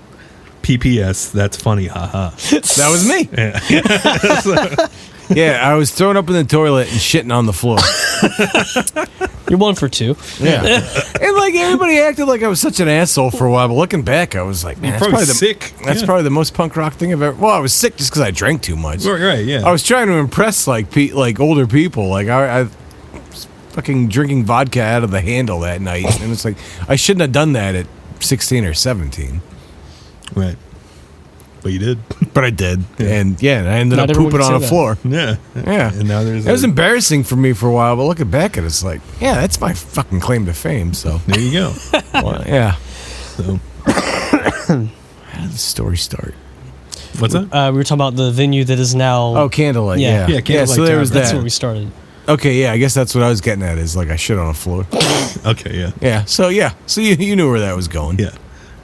S1: P.P.S. That's funny, haha.
S3: That was me.
S1: Yeah.
S3: Yeah, I was thrown up in the toilet and shitting on the floor.
S2: You're 1 for 2.
S3: Yeah. And like everybody acted like I was such an asshole for a while, but looking back, I was like, man, that's
S1: probably
S3: probably
S1: sick.
S3: That's probably the most punk rock thing I've ever. Well, I was sick just because I drank too much.
S1: Right, yeah.
S3: I was trying to impress like older people. Like I was fucking drinking vodka out of the handle that night, and it's like I shouldn't have done that at 16 or 17.
S1: Right. But you did.
S3: But I did. Yeah. And I ended
S2: Not
S3: up
S2: everyone
S3: pooping
S2: can
S3: on
S2: say
S3: the
S2: that.
S3: floor.
S1: Yeah.
S3: Yeah.
S1: And now there's
S3: it was embarrassing for me for a while, but looking back at it, it's like, yeah, that's my fucking claim to fame. So
S1: there you go.
S3: well, yeah.
S1: So
S3: how did the story start?
S1: what's that?
S2: We were talking about the venue that is now.
S3: Oh, Candlelight.
S2: Yeah.
S3: Yeah.
S1: Yeah, Candlelight
S3: so there was
S2: That's
S3: that.
S2: where we started.
S3: Okay, yeah, I guess that's what I was getting at is like I shit on the floor.
S1: Okay, yeah.
S3: Yeah. So you knew where that was going.
S1: Yeah.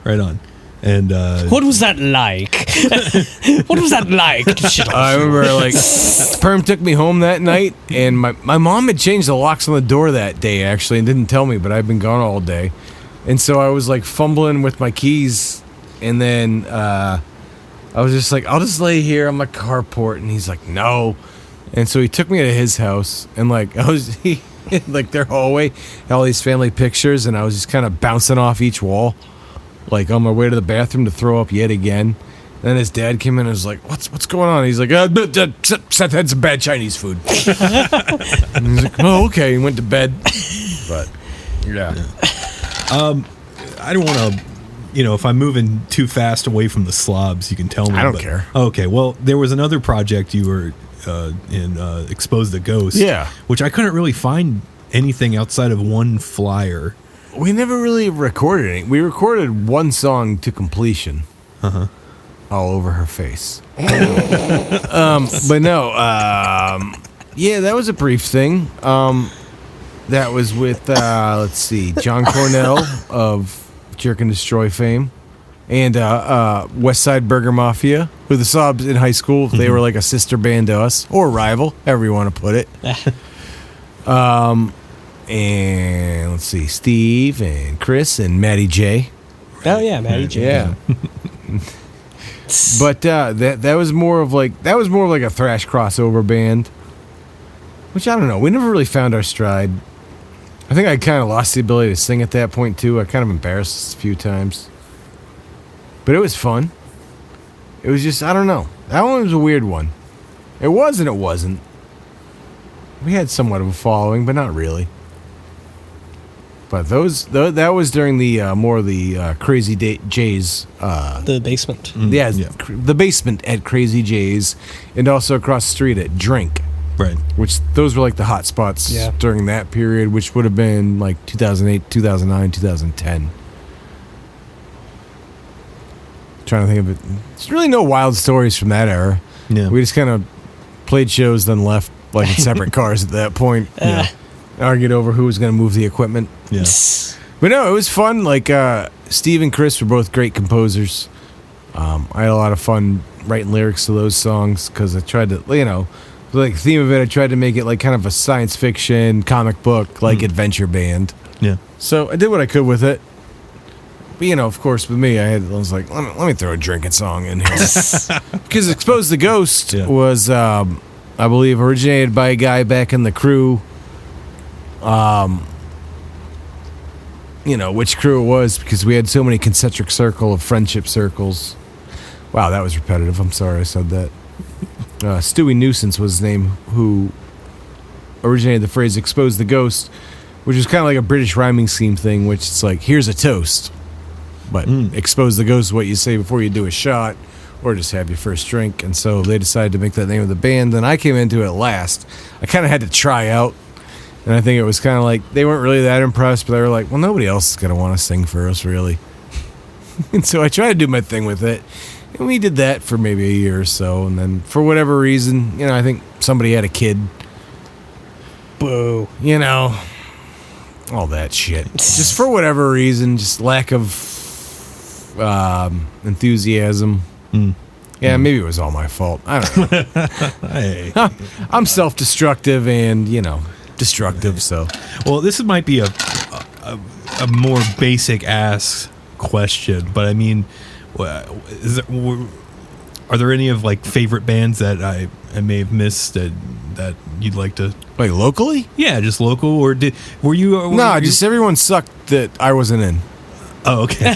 S1: Right on. And
S2: What was that like? What was that like? to shit on
S3: I
S2: the floor?
S3: remember like Perm took me home that night, and my mom had changed the locks on the door that day actually and didn't tell me, but I'd been gone all day, and so I was like fumbling with my keys, and then I was just like, I'll just lay here on my carport, and he's like, no, and so he took me to his house, and like he like their hallway had all these family pictures, and I was just kind of bouncing off each wall. Like on my way to the bathroom to throw up yet again. Then his dad came in and was like, what's going on? He's like, Seth had some bad Chinese food. And he's like, oh, okay. He went to bed. But, yeah.
S1: I don't want to, if I'm moving too fast away from the slobs, you can tell me.
S3: I don't care.
S1: Okay, well, there was another project you were in, Expose the Ghost.
S3: Yeah.
S1: Which I couldn't really find anything outside of one flyer.
S3: We never really recorded any. We recorded one song to completion.
S1: Uh-huh.
S3: All over her face. But no, yeah, that was a brief thing. That was with, let's see, John Cornell of Jerk and Destroy fame, and West Side Burger Mafia, who the Slobz in high school, they were like a sister band to us, or rival, however you want to put it. And let's see, Steve and Chris and Matty J.
S2: Oh yeah, Matty J.
S3: Yeah. But that was more of like a thrash crossover band, which I don't know. We never really found our stride. I think I kind of lost the ability to sing at that point too. I kind of embarrassed us a few times, but it was fun. It was just, I don't know. That one was a weird one. It was and it wasn't. We had somewhat of a following, but not really. But that was during the more of the Crazy J's.
S2: The basement.
S3: Yeah, the basement at Crazy J's, and also across the street at Drink.
S1: Right.
S3: Which those were like the hot spots during that period, which would have been like 2008, 2009, 2010. Trying to think of it. There's really no wild stories from that era.
S1: Yeah.
S3: We just kind of played shows, then left like in separate cars at that point.
S1: Yeah.
S3: Argued over who was going to move the equipment.
S1: Yeah.
S3: But no, it was fun. Like Steve and Chris were both great composers. I had a lot of fun writing lyrics to those songs because I tried to, like the theme of it, I tried to make it like kind of a science fiction, comic book, like adventure band.
S1: Yeah.
S3: So I did what I could with it. But, of course, with me, I was like, let me throw a drinking song in here. Because Expose the Ghost was, I believe, originated by a guy back in the crew. Which crew it was, because we had so many concentric circle of friendship circles. Wow, that was repetitive. I'm sorry I said that. Stewie Nuisance was his name, who originated the phrase Expose the Ghost, which is kind of like a British rhyming scheme thing, which it's like, here's a toast. But expose the ghost is what you say before you do a shot or just have your first drink. And so they decided to make that name of the band. And I came into it last. I kind of had to try out. And I think it was kind of like, they weren't really that impressed, but they were like, well, nobody else is going to want to sing for us, really. And so I tried to do my thing with it. And we did that for maybe a year or so. And then for whatever reason, I think somebody had a kid.
S2: Boo.
S3: All that shit. Just for whatever reason, just lack of enthusiasm. Yeah, maybe it was all my fault. I don't know.
S1: Hey.
S3: I'm self-destructive and, destructive, so.
S1: Well, this might be a more basic ass question, but I mean, are there any of like favorite bands that I may have missed that you'd like to?
S3: Like locally?
S1: Yeah, just local, or were you?
S3: Just everyone sucked that I wasn't in.
S1: Oh, okay.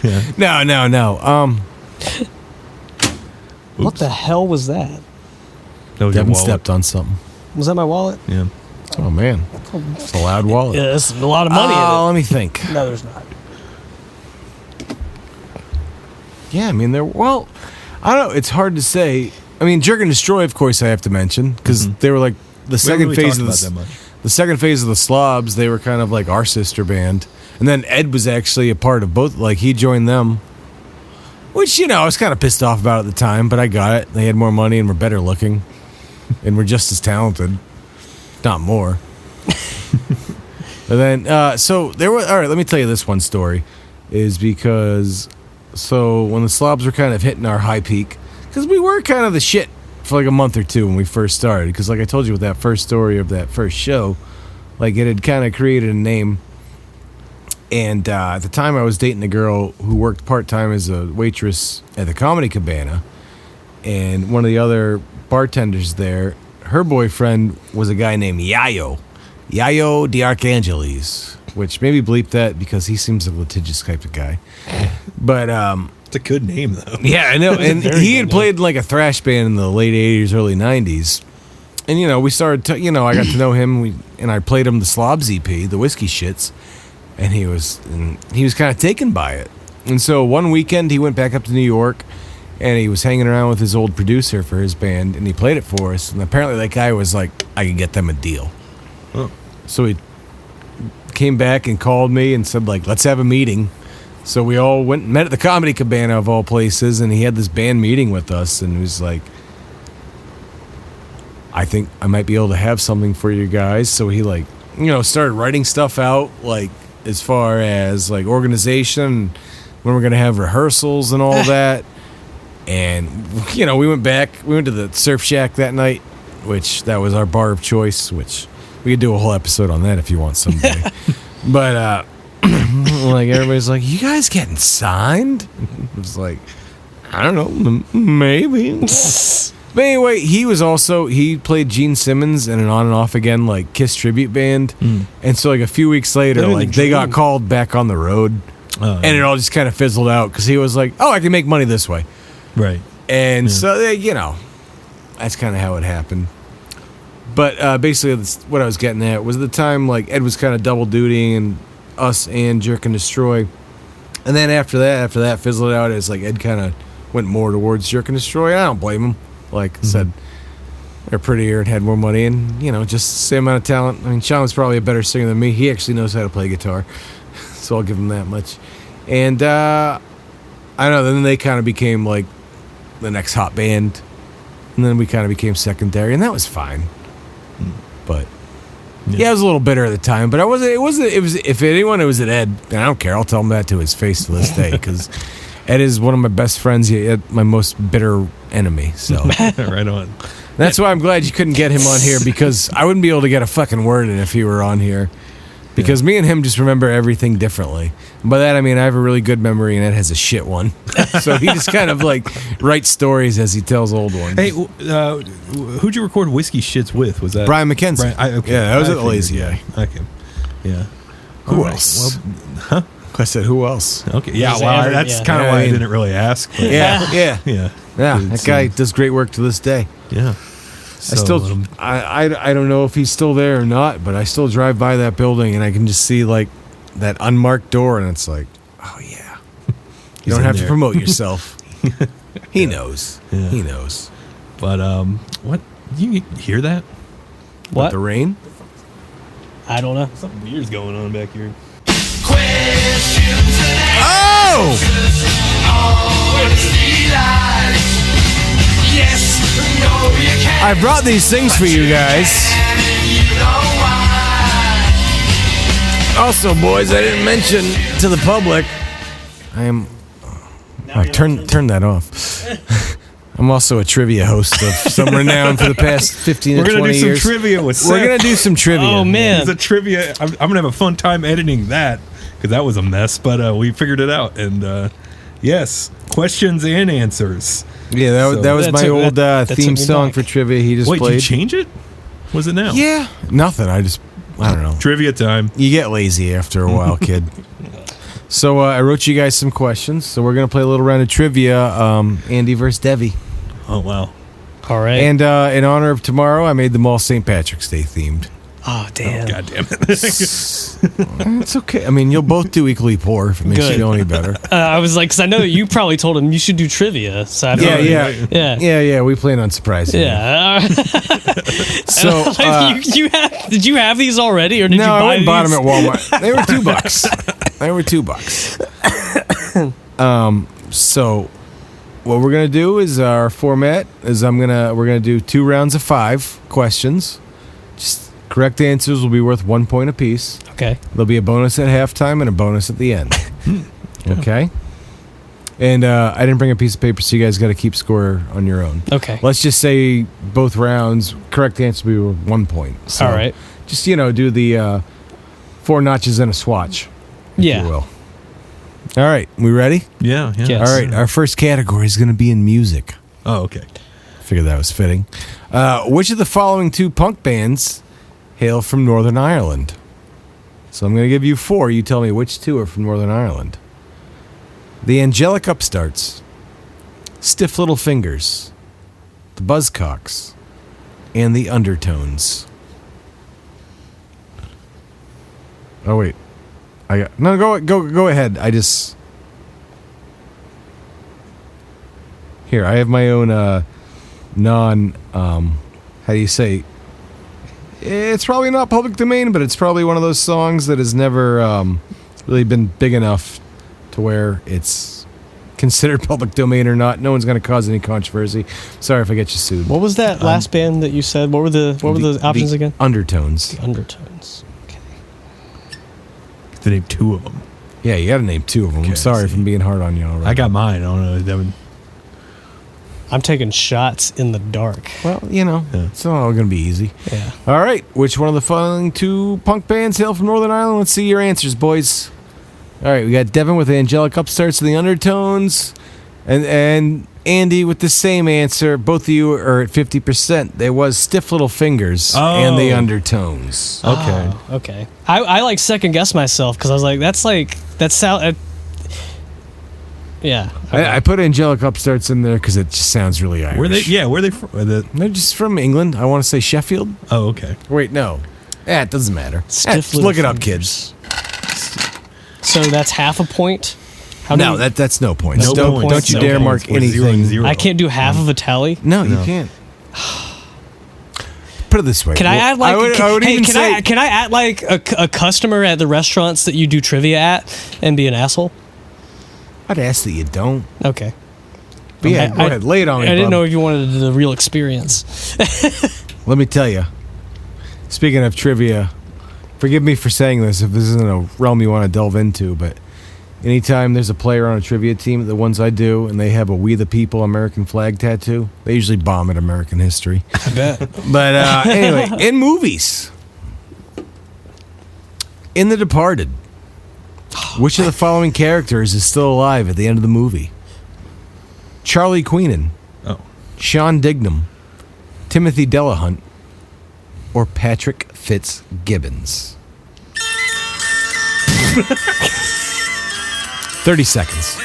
S1: Yeah.
S3: No.
S2: What the hell was that?
S1: That was your
S3: Devin
S1: wallet.
S3: stepped on something.
S2: Was that my wallet?
S1: Yeah.
S3: Oh, man. It's a loud wallet.
S2: Yeah, that's a lot of money in it.
S3: Let me think.
S2: No, there's not.
S3: Yeah, I mean, I don't know. It's hard to say. I mean, Jerk and Destroy, of course, I have to mention, because they were like the second phase of the second phase of the Slobz. They were kind of like our sister band, and then Ed was actually a part of both. Like he joined them, which I was kind of pissed off about at the time, but I got it. They had more money and were better looking, and were just as talented, not more. But then, so there was. All right, let me tell you this one story, is because. So when the Slobz were kind of hitting our high peak, because we were kind of the shit for like a month or two when we first started, because like I told you with that first story of that first show, like it had kind of created a name. And at the time I was dating a girl who worked part-time as a waitress at the Comedy Cabana, and one of the other bartenders there, her boyfriend was a guy named Yayo De Archangelis, which maybe bleep that because he seems a litigious type of guy. But
S1: it's a good name though.
S3: yeah, I know. And he had played like a thrash band in the late 80s, early 90s. And we started to, I got to know him, and I played him the Slobz EP, the Whiskey Shits, and he was kind of taken by it. And so one weekend he went back up to New York, and he was hanging around with his old producer for his band, and he played it for us. And apparently that guy was like, I could get them a deal.
S1: Oh.
S3: So he came back and called me and said, like, let's have a meeting. So we all went and met at the Comedy Cabana of all places, and he had this band meeting with us, and he was like, I think I might be able to have something for you guys. So he started writing stuff out, like as far as like organization, when we're going to have rehearsals and all that. And, we went to the Surf Shack that night, which that was our bar of choice, which we could do a whole episode on that if you want someday. But, like everybody's like, you guys getting signed? I was like, I don't know, maybe. But anyway, he played Gene Simmons in an On and Off Again like Kiss tribute band. And so like a few weeks later, like they got called back on the road, and it all just kind of fizzled out because he was like, oh, I can make money this way.
S1: Right.
S3: And so that's kind of how it happened. But basically what I was getting at was the time like Ed was kind of double dutying and us and Jerk and Destroy. And then after that fizzled out as like Ed kind of went more towards Jerk and Destroy. And I don't blame him. Like I said, they're prettier and had more money and, just the same amount of talent. I mean, Sean was probably a better singer than me. He actually knows how to play guitar. So I'll give him that much. And I don't know, then they kind of became like the next hot band. And then we kind of became secondary, and that was fine. But yeah, I was a little bitter at the time, but it was if anyone, it was at Ed, and I don't care. I'll tell him that to his face to this day because Ed is one of my best friends, yet my most bitter enemy. So
S1: right on.
S3: That's why I'm glad you couldn't get him on here, because I wouldn't be able to get a fucking word in if he were on here. Because me and him just remember everything differently. And by that I mean I have a really good memory and Ed has a shit one. So he just kind of like writes stories as he tells old ones.
S1: Hey, who'd you record Whiskey Shits with? Was that
S3: Brian McKenzie?
S1: Okay.
S3: Yeah, that was at the Lazy Eye.
S1: Okay. Yeah.
S3: Who else?
S1: Well,
S3: I said, who else?
S1: Okay. Yeah, well, that's kind of why I didn't really ask. But
S3: Yeah.
S1: That
S3: guy does great work to this day.
S1: Yeah. So,
S3: I don't know if he's still there or not, but I still drive by that building and I can just see like that unmarked door, and it's like, oh yeah, you don't have to promote yourself. He knows. Yeah. He knows.
S1: But what? You hear that?
S2: What?
S3: The rain?
S2: I don't know.
S1: Something weird's going on back here.
S3: Oh! I brought these things for you guys. Also, boys, I didn't mention to the public, I am... turn that off. I'm also a trivia host of some renown for the past 15 to 20 years.
S1: We're going to do some trivia with Seth.
S3: We're going to do some trivia.
S2: Oh, man.
S1: It's a trivia. I'm going to have a fun time editing that because that was a mess, but we figured it out. And yes, questions and answers.
S3: Yeah, that was my old theme song for trivia he just played.
S1: Wait, did you change it? Was it now?
S3: Yeah. Nothing. I don't know.
S1: Trivia time.
S3: You get lazy after a while, kid. So I wrote you guys some questions. So we're going to play a little round of trivia. Andy versus Devi.
S1: Oh, wow.
S2: All right.
S3: And in honor of tomorrow, I made them all St. Patrick's Day themed.
S2: Oh, damn.
S1: Oh, God damn it.
S3: It's okay. I mean, you'll both do equally poor if it makes you feel any better.
S2: I was like, because I know that you probably told him you should do trivia. So I don't know.
S3: Yeah. We plan on surprising you.
S2: Yeah.
S3: So
S2: did you have these already, or did you buy
S3: I went and
S2: these?
S3: bought them at Walmart. They were $2. They were $2. So what we're gonna do is our format is we're gonna do 2 rounds of 5 questions. Just correct answers will be worth 1 point apiece.
S2: Okay.
S3: There'll be a bonus at halftime and a bonus at the end. Okay. And I didn't bring a piece of paper, so you guys got to keep score on your own.
S2: Okay.
S3: Let's just say both rounds, correct answer will be worth 1 point. So
S2: all right.
S3: Just do the 4 notches and a swatch. If you will. All right, we ready?
S1: Yeah.
S2: Yes.
S3: All right, our first category is going to be in music.
S1: Oh, okay.
S3: Figured that was fitting. Which of the following 2 punk bands hail from Northern Ireland? So I'm going to give you 4. You tell me which 2 are from Northern Ireland. The Angelic Upstarts, Stiff Little Fingers, the Buzzcocks, and the Undertones. Oh wait, go ahead. Here I have my own how do you say? It's probably not public domain, but it's probably one of those songs that has never really been big enough to where it's considered public domain or not. No one's going to cause any controversy. Sorry if I get you sued.
S2: What was that last band that you said? What were the options again?
S3: Undertones.
S2: The Undertones. Okay.
S1: To name 2 of them.
S3: Yeah, you got to name 2 of them.
S1: Okay,
S3: I'm sorry if I'm being hard on you already.
S1: I got mine. I don't know.
S2: I'm taking shots in the dark.
S3: Well, it's not all going to be easy.
S2: Yeah.
S3: All right. Which one of the following 2 punk bands hail from Northern Ireland? Let's see your answers, boys. All right. We got Devin with the Angelic Upstarts and the Undertones. And Andy with the same answer. Both of you are at 50%. There was Stiff Little Fingers and the Undertones.
S1: Okay.
S2: Oh, okay. I like second guess myself because I was like, that sound. Yeah. Okay.
S3: I put Angelic Upstarts in there because it just sounds really Irish.
S1: Where are they from?
S3: They're just from England. I want to say Sheffield.
S1: Oh, okay.
S3: Wait, no. It doesn't matter.
S2: Stiff
S3: Look it
S2: fingers.
S3: up, kids.
S2: So that's half a point?
S3: That's no points.
S2: No
S3: Don't
S2: points.
S3: you
S2: No
S3: dare
S2: points.
S3: mark anything.
S1: 0.
S2: I can't do half of a tally?
S3: No, you can't. Put it this way.
S2: Can I add like?
S3: Can
S2: I add like a customer at the restaurants that you do trivia at and be an asshole?
S3: I'd ask that you don't.
S2: Okay.
S3: But yeah, go ahead. Lay it on me,
S2: I didn't
S3: bub.
S2: know if you wanted the real experience.
S3: Let me tell you. Speaking of trivia, forgive me for saying this if this isn't a realm you want to delve into, but anytime there's a player on a trivia team, the ones I do, and they have a We the People American flag tattoo, they usually bomb at American history.
S2: I bet.
S3: But anyway, in movies, in The Departed, which of the following characters is still alive at the end of the movie? Charlie Queenan, Sean Dignam, Timothy Delahunt, or Patrick Fitzgibbons? 30 seconds.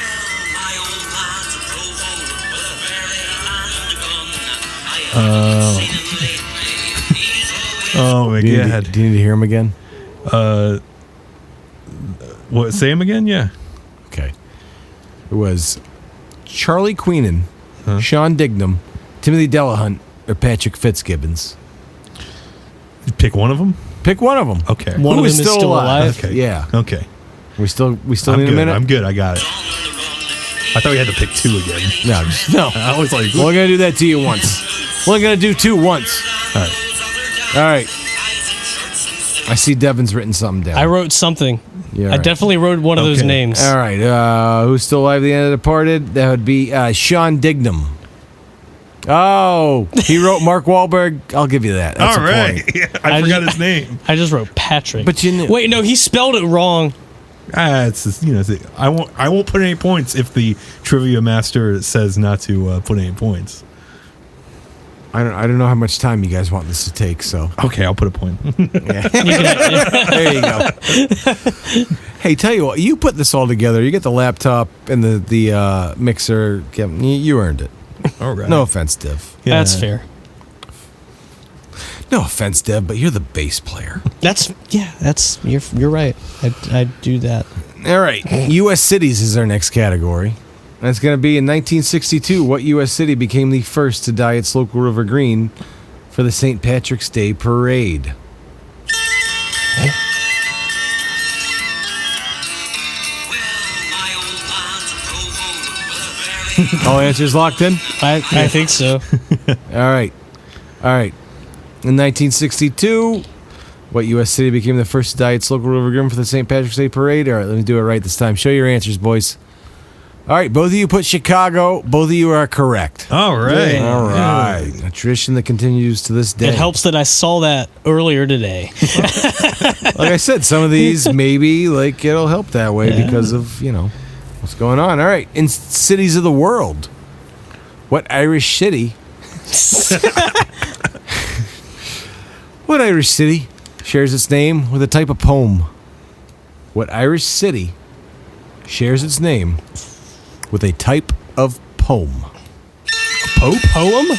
S1: Oh my God.
S3: Do you need to hear him again?
S1: What? Say him again? Yeah.
S3: Okay. It was Charlie Queenan, Sean Dignam, Timothy Delahunt, or Patrick Fitzgibbons.
S1: Pick one of them.
S3: Pick one of them.
S1: Okay.
S2: One
S3: Who
S2: of
S3: is
S2: them is
S3: still alive?
S1: Okay.
S3: Yeah.
S1: Okay.
S3: We still
S1: I'm
S3: need
S1: good.
S3: a minute.
S1: I'm good. I got it. I thought we had to pick 2 again.
S3: No.
S1: I was like,
S3: We're gonna do that to you once. We're gonna do 2 once.
S1: all right.
S3: All right. I see Devin's written something down.
S2: I wrote something.
S3: Yeah,
S2: I definitely wrote one of those names.
S3: All right. Who's still alive at the end of Departed? That would be Sean Dignam. Oh, he wrote Mark Wahlberg. I'll give you that. That's
S1: all right. Yeah, I forgot his name.
S2: I just wrote Patrick.
S3: But you knew.
S2: Wait, no, he spelled it wrong.
S1: It's just, I won't put any points if the trivia master says not to put any points.
S3: I don't know how much time you guys want this to take, so.
S1: Okay, I'll put a point.
S3: There you go. Hey, tell you what, you put this all together. You get the laptop and the mixer. You earned it.
S1: All right.
S3: No offense, Div.
S1: Yeah.
S2: That's fair.
S3: No offense, Dev, but you're the bass player.
S2: You're right. I do that.
S3: All right. U.S. cities is our next category. That's going to be in 1962. What U.S. city became the first to dye its local river green for the St. Patrick's Day Parade? All answers locked in?
S2: I think so.
S3: All right. In 1962, what U.S. city became the first to dye its local river green for the St. Patrick's Day Parade? All right, let me do it right this time. Show your answers, boys. All right, both of you put Chicago. Both of you are correct.
S1: All right.
S3: All right. A tradition that continues to this day.
S2: It helps that I saw that earlier today.
S3: Like I said, some of these maybe it'll help that way because of, what's going on. All right. In cities of the world, what Irish city What Irish city shares its name with a type of poem? What Irish city shares its name with a type of poem?
S2: Poem?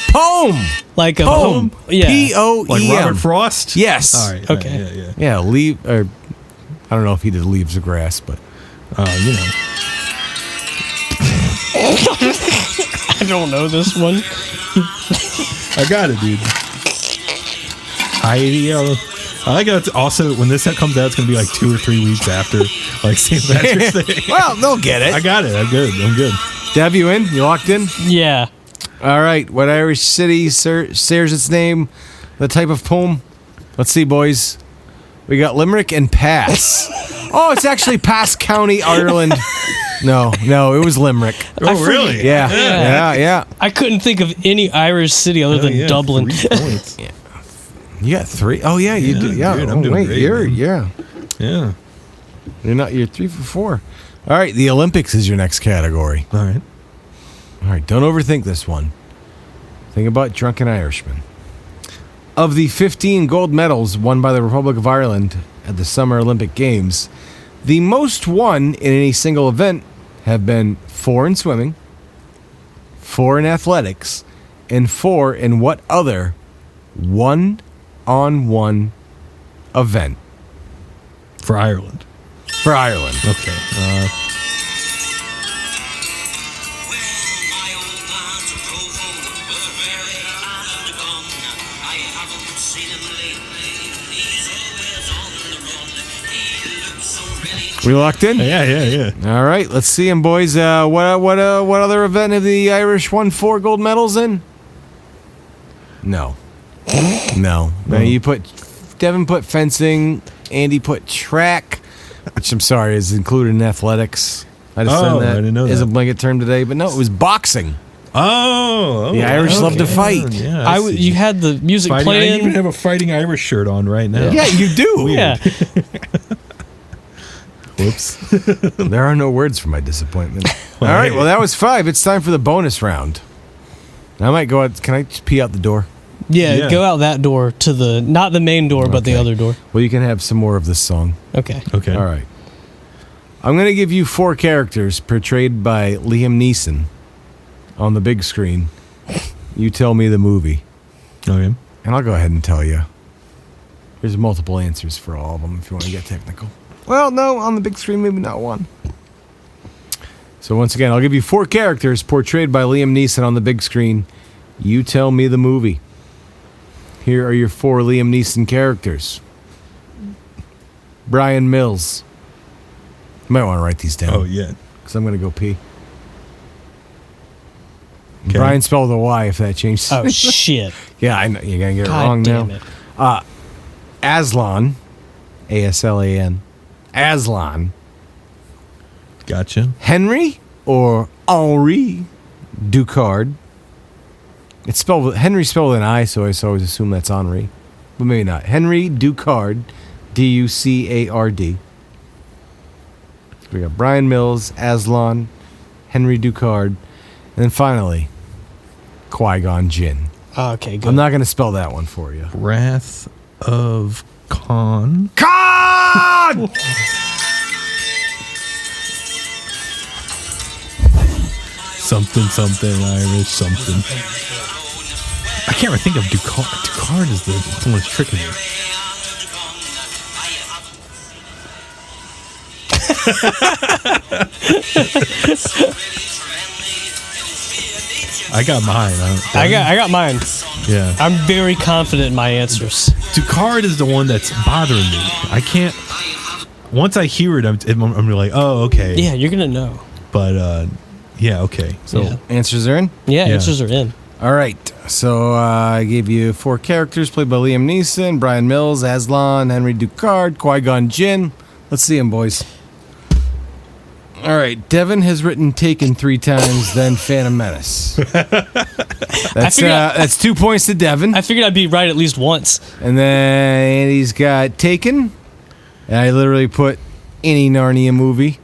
S3: Poem!
S2: Like a
S3: Poem.
S2: poem? Yeah.
S3: P-O-E-M.
S1: Like Robert Frost?
S3: Yes.
S1: All right.
S2: Okay.
S1: Yeah.
S3: Yeah, I don't know if he did Leaves of Grass, but...
S2: I don't know this one.
S1: I got it, dude. I like how it's also, when this comes out, it's going to be like 2 or 3 weeks after, like, St. Patrick's Day.
S3: Well, they'll get it.
S1: I got it. I'm good.
S3: Deb, you in? You locked in?
S2: Yeah.
S3: All right. What Irish city shares its name? The type of poem? Let's see, boys. We got Limerick and Pass. Oh, it's actually Pass County, Ireland. No, it was Limerick.
S1: Oh, really?
S3: Yeah.
S2: I couldn't think of any Irish city other than Dublin.
S1: 3 points.
S3: Yeah. You got 3? Oh, yeah, you do. Yeah.
S1: Dude, I'm doing great, man.
S3: Yeah. You're 3 for 4. All right, the Olympics is your next category.
S1: All right,
S3: don't overthink this one. Think about Drunken Irishman. Of the 15 gold medals won by the Republic of Ireland at the Summer Olympic Games, the most won in any single event have been 4 in swimming, 4 in athletics, and 4 in what other one-on-one event?
S1: For Ireland.
S3: Okay. We locked in?
S1: Yeah.
S3: All right, let's see him, boys. What other event have the Irish won 4 gold medals in? No. Devin put fencing. Andy put track, which I'm sorry is included in athletics. I just learned that
S1: I didn't know
S3: as a
S1: that.
S3: blanket term today, but no, it was boxing.
S1: Oh,
S3: The Irish love to fight.
S1: Yeah,
S2: You had the music
S1: fighting,
S2: playing.
S1: I even have a Fighting Irish shirt on right now.
S3: Yeah, you do.
S2: Yeah.
S1: Whoops.
S3: There are no words for my disappointment. All right, well, that was 5. It's time for the bonus round. I might go out. Can I just pee out the door?
S2: Yeah, go out that door to not the main door, but the other door.
S3: Well, you can have some more of this song.
S2: Okay.
S3: All right. I'm going to give you 4 characters portrayed by Liam Neeson on the big screen. You tell me the movie.
S1: Okay.
S3: And I'll go ahead and tell you. There's multiple answers for all of them if you want to get technical. Well, no, on the big screen, maybe not one. So once again, I'll give you 4 characters portrayed by Liam Neeson on the big screen. You tell me the movie. Here are your 4 Liam Neeson characters. Brian Mills. You might want to write these down.
S1: Oh, yeah.
S3: Because I'm going to go pee.
S1: Okay.
S3: Brian spelled with a Y if that changes.
S2: Oh, shit.
S3: Yeah, I know. You're going to get it
S2: God
S3: wrong
S2: damn
S3: now.
S2: it.
S3: Aslan. A-S-L-A-N. Aslan,
S1: Gotcha.
S3: Henry or Henri Ducard. It's spelled with Henry spelled with an I, so I always assume that's Henri, but maybe not. Henry Ducard, Ducard. We got Brian Mills, Aslan, Henry Ducard, and then finally Qui-Gon Jinn.
S2: Okay, good.
S3: I'm not going to spell that one for you.
S1: Wrath of Khan.
S3: Khan!
S1: Something Irish something. I can't really think of Ducard. Ducard is the one that's tricking me. I got mine.
S2: I got mine.
S1: Yeah.
S2: I'm very confident in my answers.
S1: Ducard is the one that's bothering me. I can't. Once I hear it, I'm like, oh, okay.
S2: Yeah, you're gonna know.
S1: But yeah, okay. So
S2: Yeah.
S3: Answers are in?
S2: Yeah, answers are in.
S3: All right. So I gave you 4 characters played by Liam Neeson, Brian Mills, Aslan, Henry Ducard, Qui-Gon Jinn. Let's see them, boys. All right. Devin has written Taken 3 times, then Phantom Menace. That's 2 points to Devin.
S2: I figured I'd be right at least once.
S3: And then Andy's got Taken. And I literally put any Narnia movie.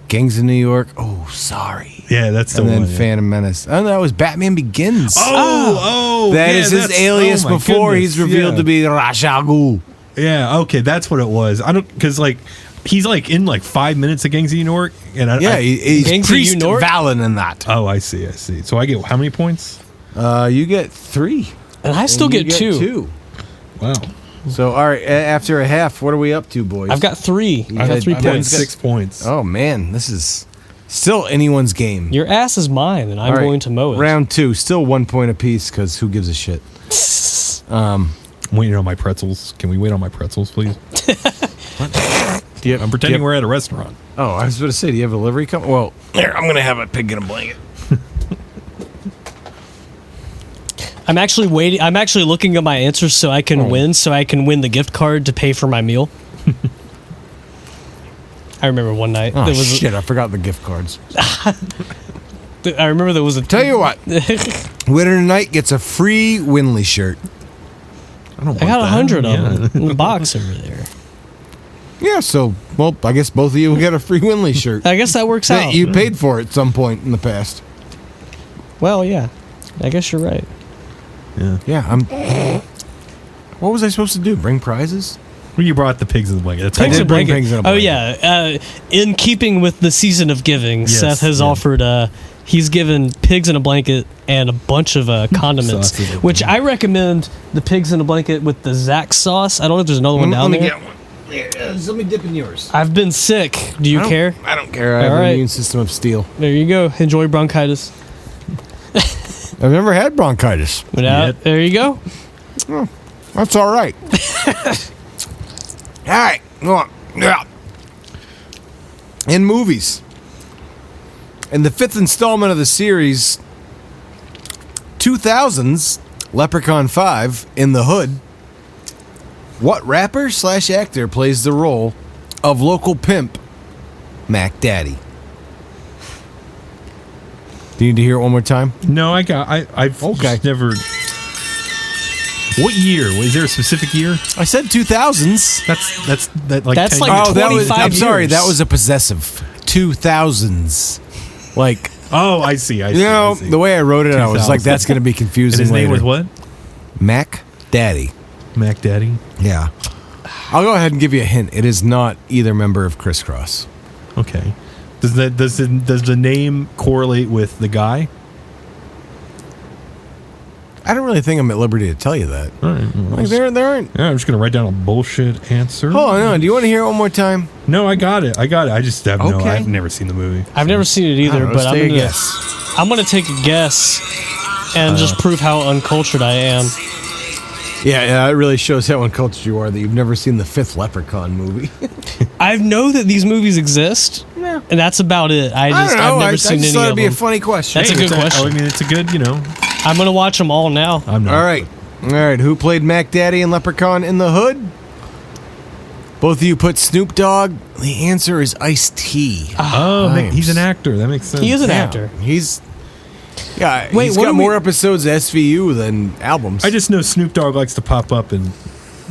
S3: Gangs of New York. Oh, sorry.
S1: yeah, that's the
S3: And
S1: one.
S3: then Phantom Menace. Oh, that was Batman Begins.
S1: Oh,
S3: That
S1: yeah,
S3: is his
S1: that's-
S3: alias
S1: oh my
S3: before
S1: goodness,
S3: he's revealed
S1: yeah.
S3: to be Ra's al Ghul.
S1: Yeah, okay, that's what it was. I don't because like he's like in like 5 minutes of Gangs of New York, and
S3: He's
S2: Gangs of
S3: Priest
S2: New York?
S3: Valen in that.
S1: Oh, I see. So I get how many points?
S3: You get 3.
S2: And I still
S3: And you
S2: get two.
S1: Wow,
S3: So, all right, after a half, what are we up to, boys?
S2: I've got 3.
S3: You
S2: I've got 3
S1: I've got
S2: points.
S1: 6 points.
S3: Oh, man, this is still anyone's game.
S2: Your ass is mine, and I'm
S3: All right,
S2: going to mow it.
S3: Round 2, still 1 point apiece, because who gives a shit?
S1: I'm waiting on my pretzels. Can we wait on my pretzels, please? I'm pretending we're at a restaurant.
S3: Oh, I was going to say, do you have a livery coming? Well, there, I'm going to have a pig in a blanket.
S2: I'm actually waiting. I'm actually looking at my answers so I can win. So I can win the gift card to pay for my meal. I remember one night.
S3: Oh,
S2: there was
S3: shit, I forgot the gift cards.
S2: I remember there was a.
S3: Tell you what, winner tonight gets a free Winley shirt.
S1: I don't.
S2: I got 100
S1: Yeah.
S2: of them in the box over there.
S3: Yeah, so, well, I guess both of you will get a free Winley shirt.
S2: I guess that works out.
S3: You paid for it at some point in the past.
S2: Well, yeah. I guess you're right.
S3: Yeah, what was I supposed to do? Bring prizes?
S1: Well, you brought the pigs in the blanket. That's
S3: I
S1: all.
S3: did
S2: in a
S3: bring
S2: blanket.
S3: pigs in a
S2: Oh
S3: blanket.
S2: yeah. In keeping with the season of giving,
S1: Yes,
S2: Seth has
S1: yeah.
S2: offered. He's given pigs in a blanket and a bunch of condiments,
S1: Sauces.
S2: which I recommend the pigs in a blanket with the Zax sauce. I don't know if there's another one down
S3: Let me
S2: there.
S3: get one. Here, let me dip in yours.
S2: I've been sick. Do you care?
S3: I don't care. I have
S2: All
S3: an
S2: right.
S3: immune system of steel.
S2: There you go. Enjoy bronchitis.
S3: I've never had bronchitis.
S2: Yep. There you go.
S3: That's all right. All right. Go on. Yeah. In movies. In the 5th installment of the series, 2000's Leprechaun 5, In the Hood, what rapper / actor plays the role of local pimp Mac Daddy? Do you need to hear it one more time?
S1: No, I've
S3: Okay.
S1: just never. What year? Was there a specific year?
S3: I said 2000s.
S1: That's like.
S2: That's
S1: 10
S2: like
S1: years.
S3: that was.
S2: 25
S3: I'm sorry,
S2: years.
S3: that was a possessive. 2000s. Like,
S1: Oh, I see. I see.
S3: you know,
S1: I see.
S3: the way I wrote it, I was like,
S1: 2000.
S3: that's going to be confusing.
S1: And his name
S3: later.
S1: was what?
S3: Mac Daddy.
S1: Mac Daddy.
S3: Yeah. I'll go ahead and give you a hint. It is not either member of Crisscross.
S1: Okay. Does the name correlate with the guy?
S3: I don't really think I'm at liberty to tell you that.
S1: All right. Well,
S3: Like, there aren't.
S1: yeah, I'm just gonna write down a bullshit answer.
S3: Hold on. Do you want to hear it one more time?
S1: No, I got it. I just have no.
S3: Okay.
S1: I've never seen the movie.
S2: I've never seen it either,
S3: Let's
S2: but
S3: take a guess.
S2: I'm gonna take a guess and just prove how uncultured I am.
S3: Yeah, it really shows how uncultured you are that you've never seen the 5th Leprechaun movie.
S2: I know that these movies exist, and that's about it.
S3: I don't know.
S2: I've never
S3: I
S2: seen
S3: just
S2: any
S3: thought
S2: of
S3: it'd be
S2: them.
S3: a funny question.
S2: That's a good question.
S1: I mean, it's a good.
S2: I'm gonna watch them all now.
S1: I'm not.
S3: All right. Who played Mac Daddy in Leprechaun in the Hood? Both of you put Snoop Dogg. The answer is Ice-T.
S1: Oh, he's an actor. That makes sense.
S2: He is an actor.
S3: He's
S2: Wait,
S3: he's got more episodes of SVU than albums.
S1: I just know Snoop Dogg likes to pop up and.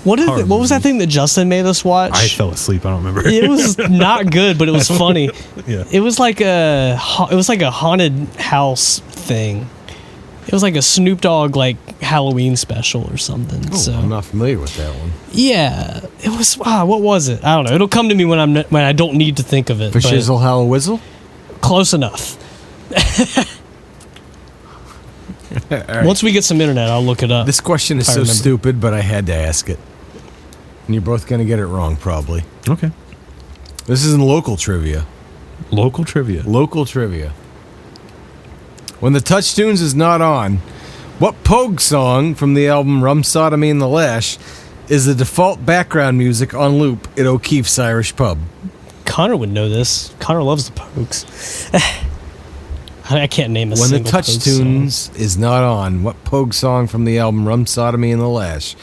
S2: What was that thing that Justin made us watch?
S1: I fell asleep. I don't remember.
S2: It was not good, but it was funny.
S1: Yeah.
S2: It was like a haunted house thing. It was like a Snoop Dogg like Halloween special or something.
S3: Oh,
S2: so
S3: I'm not familiar with that one.
S2: yeah, it was. What was it? I don't know. It'll come to me when I don't need to think of it.
S3: For Shizzle Hallowizzle?
S2: Close enough.
S3: Right.
S2: Once we get some internet, I'll look it up.
S3: This question is so stupid, but I had to ask it. And you're both going to get it wrong, probably.
S1: Okay.
S3: This is in local trivia.
S1: Local trivia.
S3: Local trivia. When the Touchtunes is not on, what Pogue song from the album Rum Sodomy and the Lash is the default background music on loop at O'Keefe's Irish Pub?
S2: Connor would know this. Connor loves the Pogues. I can't name a
S3: When the
S2: single Pogue song.
S3: Touchtunes is not on, what Pogue song from the album Rum Sodomy and the Lash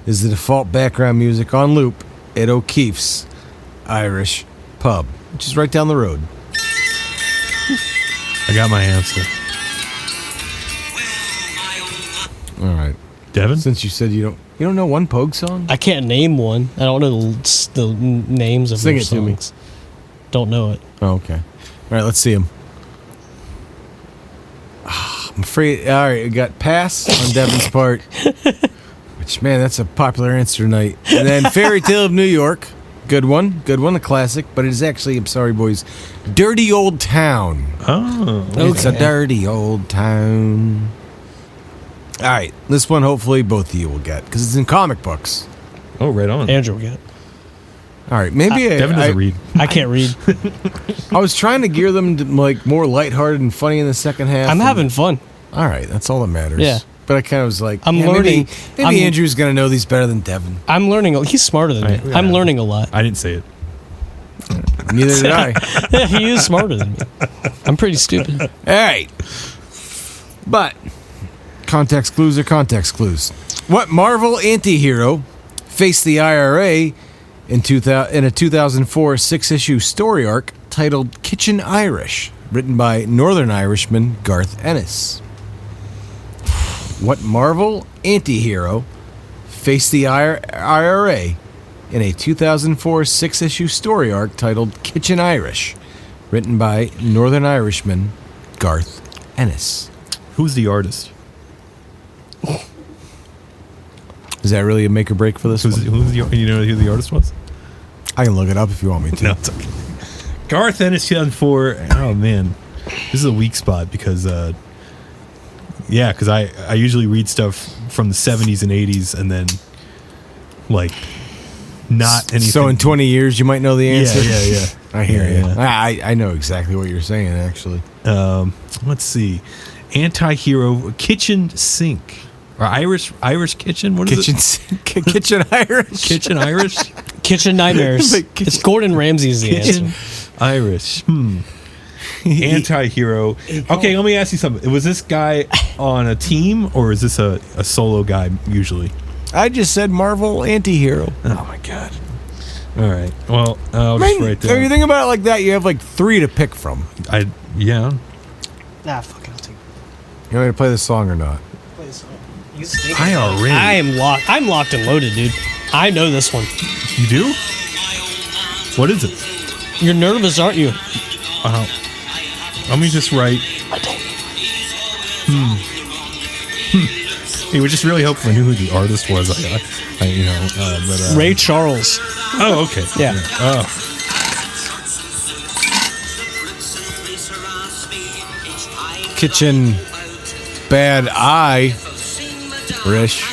S3: is the default background music on loop at O'Keefe's Irish Pub, which is right down the road?
S1: I got my answer.
S3: All right,
S1: Devin?
S3: since you said you don't know one Pogue song?
S2: I can't name one. I don't know the names of
S3: Sing
S2: their
S3: it to me.
S2: songs. Don't know it.
S3: Oh, okay. All right, let's see him. I'm afraid. All right, we got pass on Devin's part. Which, man, that's a popular answer tonight. And then Fairy Tale of New York. Good one, a classic. But it is actually, I'm sorry, boys, Dirty Old Town.
S1: Oh.
S3: It's a dirty old town. All right, this one hopefully both of you will get because it's in comic books.
S1: Oh, right on.
S2: Andrew will get it.
S3: All right, maybe
S1: Devin doesn't read.
S2: I can't read.
S3: I was trying to gear them to like more lighthearted and funny in the second half.
S2: I'm having fun.
S3: All right, that's all that matters.
S2: Yeah.
S3: But I kind of was like,
S2: I'm learning.
S3: Maybe Andrew's going to know these better than Devin.
S2: I'm learning. He's smarter than me.
S1: Yeah.
S2: I'm learning a lot.
S1: I didn't say it.
S3: Neither did I.
S2: Yeah, he is smarter than me. I'm pretty stupid.
S3: All right. But context clues are context clues. What Marvel anti-hero faced the IRA in a 2004 six-issue story arc titled Kitchen Irish, written by Northern Irishman Garth Ennis? What Marvel anti-hero faced the IRA in a 2004 six-issue story arc titled Kitchen Irish, written by Northern Irishman Garth Ennis?
S1: Who's the artist?
S3: Is that really a make or break for this one?
S1: You know who the artist was?
S3: I can look it up if you want me to.
S1: No, it's okay. Garth Ennis 2004. Oh man, this is a weak spot because I usually read stuff from the 70s and 80s and then like not anything.
S3: So in 20 years you might know the answer.
S1: Yeah.
S3: I hear you.
S1: Yeah.
S3: I know exactly what you're saying actually.
S1: Let's see. Anti-hero kitchen sink or Irish kitchen. What is it?
S3: Kitchen Irish.
S1: Kitchen Irish.
S2: Kitchen Nightmares. It's Gordon Ramsay's the
S1: Kitchen
S2: answer.
S1: Irish. Anti-hero. Okay, let me ask you something. Was this guy on a team or is this a solo guy usually?
S3: I just said Marvel anti-hero.
S1: Oh my god. All right. Well, I'll just write down.
S3: If you think about it like that, you have like 3 to pick from.
S1: Yeah.
S2: Nah, fuck it. I'll take it.
S3: You want me to play this song or not?
S2: Play this song.
S1: I'm
S2: locked and loaded, dude. I know this one.
S1: You do? What is it?
S2: You're nervous, aren't you?
S1: Let me just write. He was just really hoping I knew who the artist was.
S2: Ray Charles.
S1: Oh, okay.
S2: Yeah.
S1: Oh.
S3: Kitchen Bad Irish.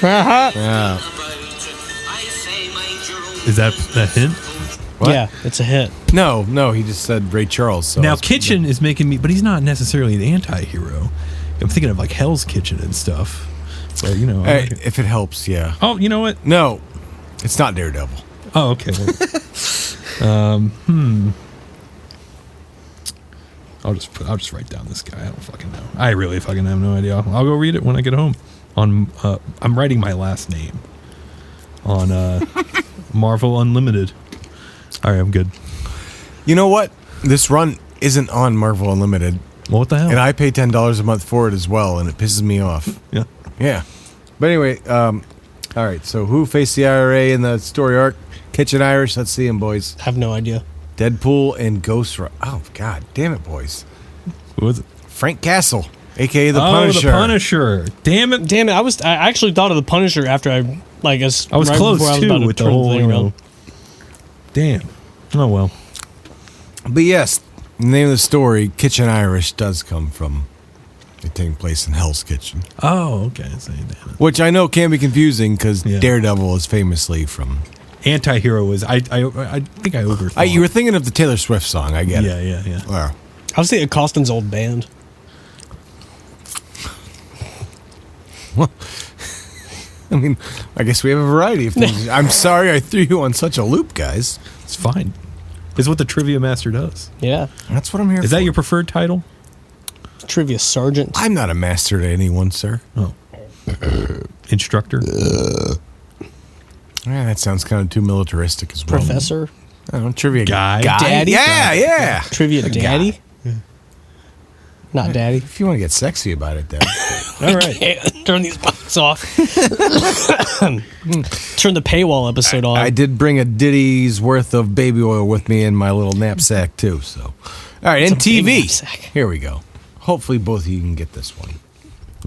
S3: Yeah.
S1: Is that a hint?
S3: What?
S2: Yeah, it's a hit.
S3: No, he just said Ray Charles. So
S1: Now, Kitchen is making me, but he's not necessarily an anti-hero. I'm thinking of like Hell's Kitchen and stuff. But,
S3: if it helps, yeah.
S1: Oh, you know what?
S3: No, it's not Daredevil.
S1: Oh, okay. I'll just write down this guy. I don't fucking know. I really fucking have no idea. I'll go read it when I get home. I'm writing my last name on Marvel Unlimited. All right, I'm good.
S3: You know what? This run isn't on Marvel Unlimited.
S1: Well, what the hell?
S3: And I pay $10 a month for it as well, and it pisses me off.
S1: Yeah.
S3: Yeah. But anyway, all right, so who faced the IRA in the story arc? Kitchen Irish, let's see them, boys.
S2: I have no idea.
S3: Deadpool and Ghost Rider. Oh, God damn it, boys.
S1: Who was it?
S3: Frank Castle, a.k.a. the Punisher.
S1: The Punisher. Damn it.
S2: Damn it! I actually thought of the Punisher after I was
S1: close, too, with the whole, you know. Damn. Oh, well.
S3: But yes, the name of the story, Kitchen Irish, does come from it taking place in Hell's Kitchen.
S1: Oh, okay. So, damn it.
S3: Which I know can be confusing because
S1: Yeah.
S3: Daredevil is famously from...
S1: Anti-hero is... I think I overthought.
S3: You were thinking of the Taylor Swift song, I get it.
S1: Yeah.
S3: Wow.
S2: I was thinking of Costin's old band.
S3: Well, I mean, I guess we have a variety of things. I'm sorry I threw you on such a loop, guys.
S1: It's fine. It's what the Trivia Master does.
S2: Yeah,
S3: That's what I'm here for.
S1: Is that your preferred title?
S2: Trivia Sergeant.
S3: I'm not a master to anyone, sir.
S1: Oh. Instructor?
S3: Yeah, that sounds kind of too militaristic as well.
S2: Professor.
S3: I don't know, trivia
S1: Guy?
S2: Daddy?
S3: Yeah.
S2: Trivia Daddy.
S3: Yeah.
S2: Not Daddy.
S3: If you want to get sexy about it, Dad.
S1: All right.
S2: Turn these buttons off. Turn the paywall episode on.
S3: I did bring a Diddy's worth of baby oil with me in my little knapsack, too. So, all right,
S2: It's
S3: and
S2: a big
S3: TV.
S2: knapsack.
S3: Here we go. Hopefully both of you can get this one.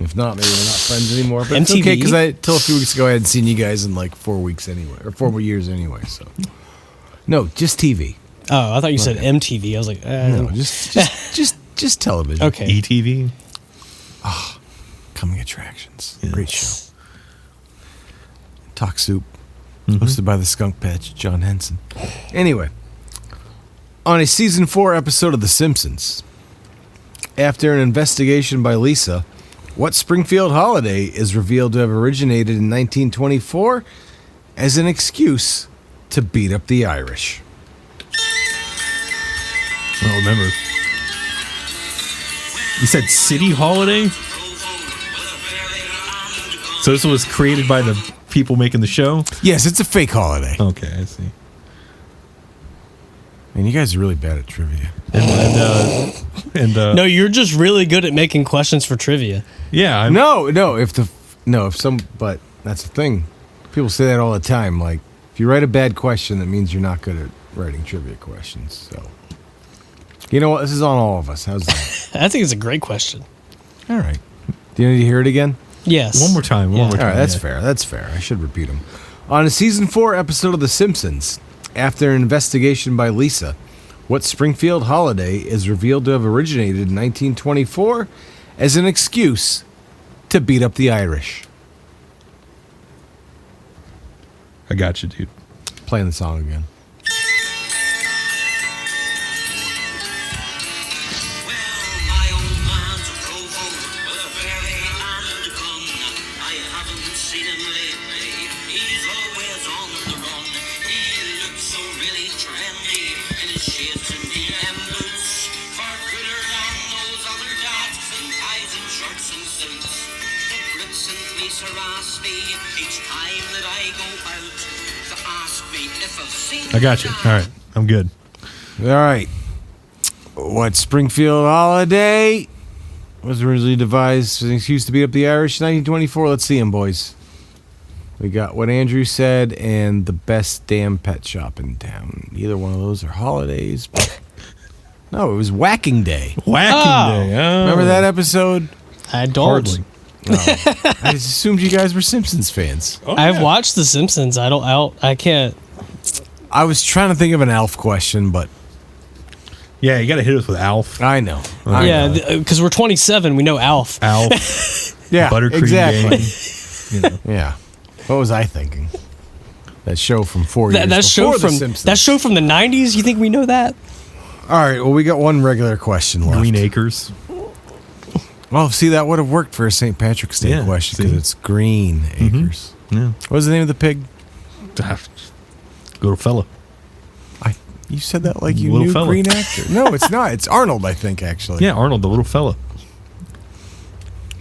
S3: If not, maybe we're not friends anymore. But it's
S2: MTV?
S3: okay, because till a few weeks ago, I hadn't seen you guys in like 4 weeks anyway, or 4 more years anyway. So, no, just TV.
S2: Oh, I thought you said MTV. I was like,
S3: No, just television.
S2: okay.
S1: ETV?
S3: Coming attractions.
S1: Yes.
S3: Great show. Talk Soup, hosted by the Skunk Patch, John Henson. Anyway, on a season 4 episode of The Simpsons, after an investigation by Lisa, what Springfield holiday is revealed to have originated in 1924 as an excuse to beat up the Irish?
S1: I don't remember. You said City Holiday? So this was created by the people making the show?
S3: Yes, it's a fake holiday.
S1: Okay, I see.
S3: Man, you guys are really bad at trivia.
S2: No, you're just really good at making questions for trivia.
S1: Yeah.
S3: But that's the thing. People say that all the time. Like, if you write a bad question, that means you're not good at writing trivia questions. So, you know what? This is on all of us. How's that?
S2: I think it's a great question.
S3: All right. Do you need to hear it again?
S2: Yes.
S1: One more time.
S3: All right, that's fair. That's fair. I should repeat them. On a season 4 episode of The Simpsons, after an investigation by Lisa, what Springfield holiday is revealed to have originated in 1924 as an excuse to beat up the Irish?
S1: I got you, dude.
S3: Playing the song again.
S1: I got you. All right. I'm good.
S3: All right. What Springfield holiday was originally devised as an excuse to beat up the Irish in 1924? Let's see them, boys. We got what Andrew said and the best damn pet shop in town. Either one of those are holidays. No, it was Whacking Day.
S1: Whacking Day. Oh.
S3: Remember that episode?
S2: I don't.
S1: Hardly.
S3: No. I just assumed you guys were Simpsons fans.
S1: Oh,
S2: I've
S1: yeah.
S2: watched The Simpsons. I can't.
S3: I was trying to think of an Alf question, but
S1: Yeah, you got to hit us with Alf.
S3: I know.
S2: Yeah, because we're 27. We know Alf.
S1: Alf.
S3: Yeah,
S1: Buttercream
S3: exactly.
S1: Gang. You know.
S3: Yeah. What was I thinking? That show from 4 years
S2: That show
S3: before The
S2: from
S3: Simpsons.
S2: that show from the 90s. You think we know that?
S3: All right, well, we got one regular question left.
S1: Green Acres.
S3: Well, see, that would have worked for a St. Patrick's Day
S1: Yeah,
S3: question
S1: see.
S3: because it's Green Acres.
S1: Yeah.
S3: What was the name of the pig?
S1: Little fella.
S3: You said that like you
S1: Little
S3: knew
S1: fella.
S3: Green actor. No, it's not. It's Arnold, I think, actually.
S1: Yeah, Arnold, the little fella.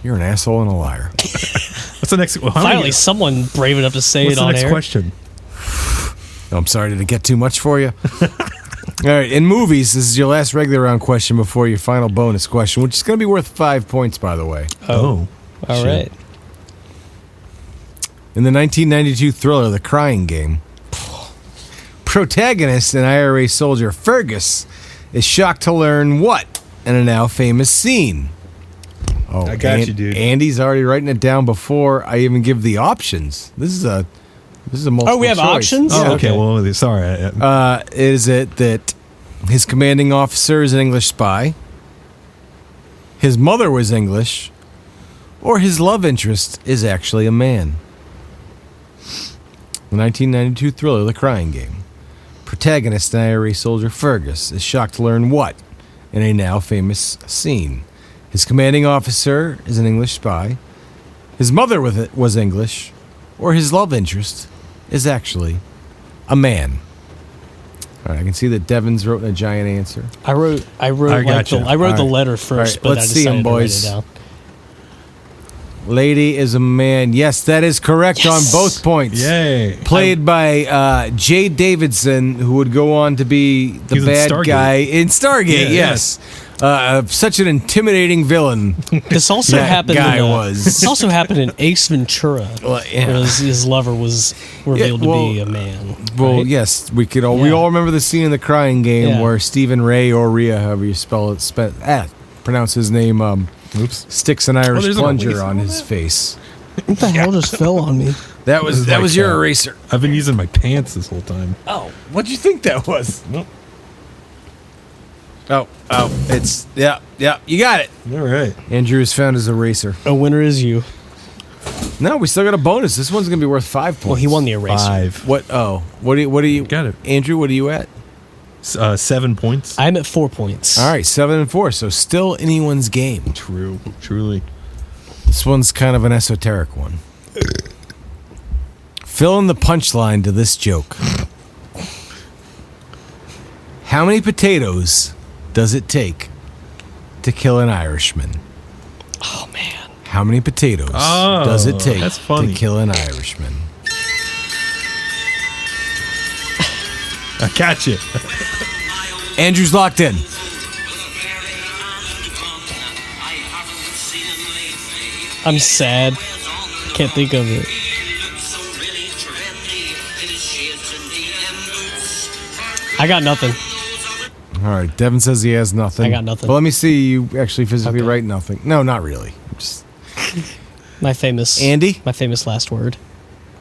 S3: You're an asshole and a liar.
S1: What's the next? Well,
S2: Finally, someone brave enough to say
S1: what's
S2: it
S1: the
S2: on
S1: next
S2: air.
S1: question?
S3: I'm sorry, did it get too much for you? All right, in movies, this is your last regular round question before your final bonus question, which is going to be worth 5 points, by the way.
S2: Oh. All right.
S3: In the 1992 thriller The Crying Game, protagonist and IRA soldier Fergus is shocked to learn what in a now famous scene? Oh,
S1: I got you, dude.
S3: Andy's already writing it down before I even give the options. This is a multiple
S2: Oh, we have
S3: choice.
S2: options?
S1: Oh,
S3: Yeah.
S1: okay. Well, sorry.
S3: Is it that his commanding officer is an English spy, his mother was English, or his love interest is actually a man? The 1992 thriller The Crying Game. Protagonist and IRA soldier Fergus is shocked to learn what in a now famous scene? His commanding officer is an English spy, his mother was English, or his love interest is actually a man. All right, I can see that Devin's wrote a giant answer.
S2: I wrote
S1: I
S2: like
S1: gotcha.
S2: the, I wrote the
S3: All right.
S2: letter first,
S3: All right,
S2: but
S3: let's
S2: I
S3: see 'em,
S2: decided to write
S3: boys.
S2: it down.
S3: Lady is a man. Yes, that is correct on both points.
S1: Yay.
S3: Played by Jay Davidson, who would go on to be the
S1: He was in
S3: bad
S1: Stargate.
S3: guy in Stargate.
S1: Yeah,
S3: yes. Such an intimidating villain.
S2: This also
S3: That
S2: happened.
S3: guy
S2: in,
S3: was.
S2: This also happened in Ace Ventura,
S3: Well, yeah.
S2: where his lover was revealed
S3: Yeah, well,
S2: to be a man.
S3: Well,
S2: right?
S3: yes, we
S2: Yeah.
S3: all remember the scene in The Crying Game
S2: Yeah.
S3: where Stephen Ray or Rhea, however you pronounce his name,
S1: Oops.
S3: sticks an Irish
S1: there's an
S3: plunger
S1: eraser
S3: on
S1: on
S3: his
S1: that?
S3: face.
S2: What the hell just fell on me?
S3: That was
S1: like
S3: your
S1: that.
S3: eraser.
S1: I've been using my pants this whole time.
S3: Oh, what'd you think that was?
S1: Nope.
S3: Oh, it's yeah, you got it.
S1: All right.
S3: Andrew has found his eraser.
S2: A winner is you.
S3: No, we still got a bonus. This one's gonna be worth 5 points.
S2: Well, he won the eraser.
S1: 5.
S3: What? Oh, what do you
S1: Got it.
S3: Andrew? What are you at?
S1: 7 points.
S2: I'm at 4 points.
S3: All right, 7 and 4. So still anyone's game.
S1: True. Truly.
S3: This one's kind of an esoteric one. Fill in the punchline to this joke. How many potatoes does it take to kill an Irishman?
S2: Oh man.
S3: How many potatoes
S1: Oh,
S3: does it take
S1: that's funny.
S3: to kill an Irishman?
S1: I got you.
S3: Andrew's locked in.
S2: I'm sad. Can't think of it. I got nothing.
S3: All right, Devin says he has nothing.
S2: I got nothing.
S3: Well, let me see you actually physically
S2: Okay.
S3: write nothing. No, not really. Just
S2: My famous
S3: Andy?
S2: My famous last word.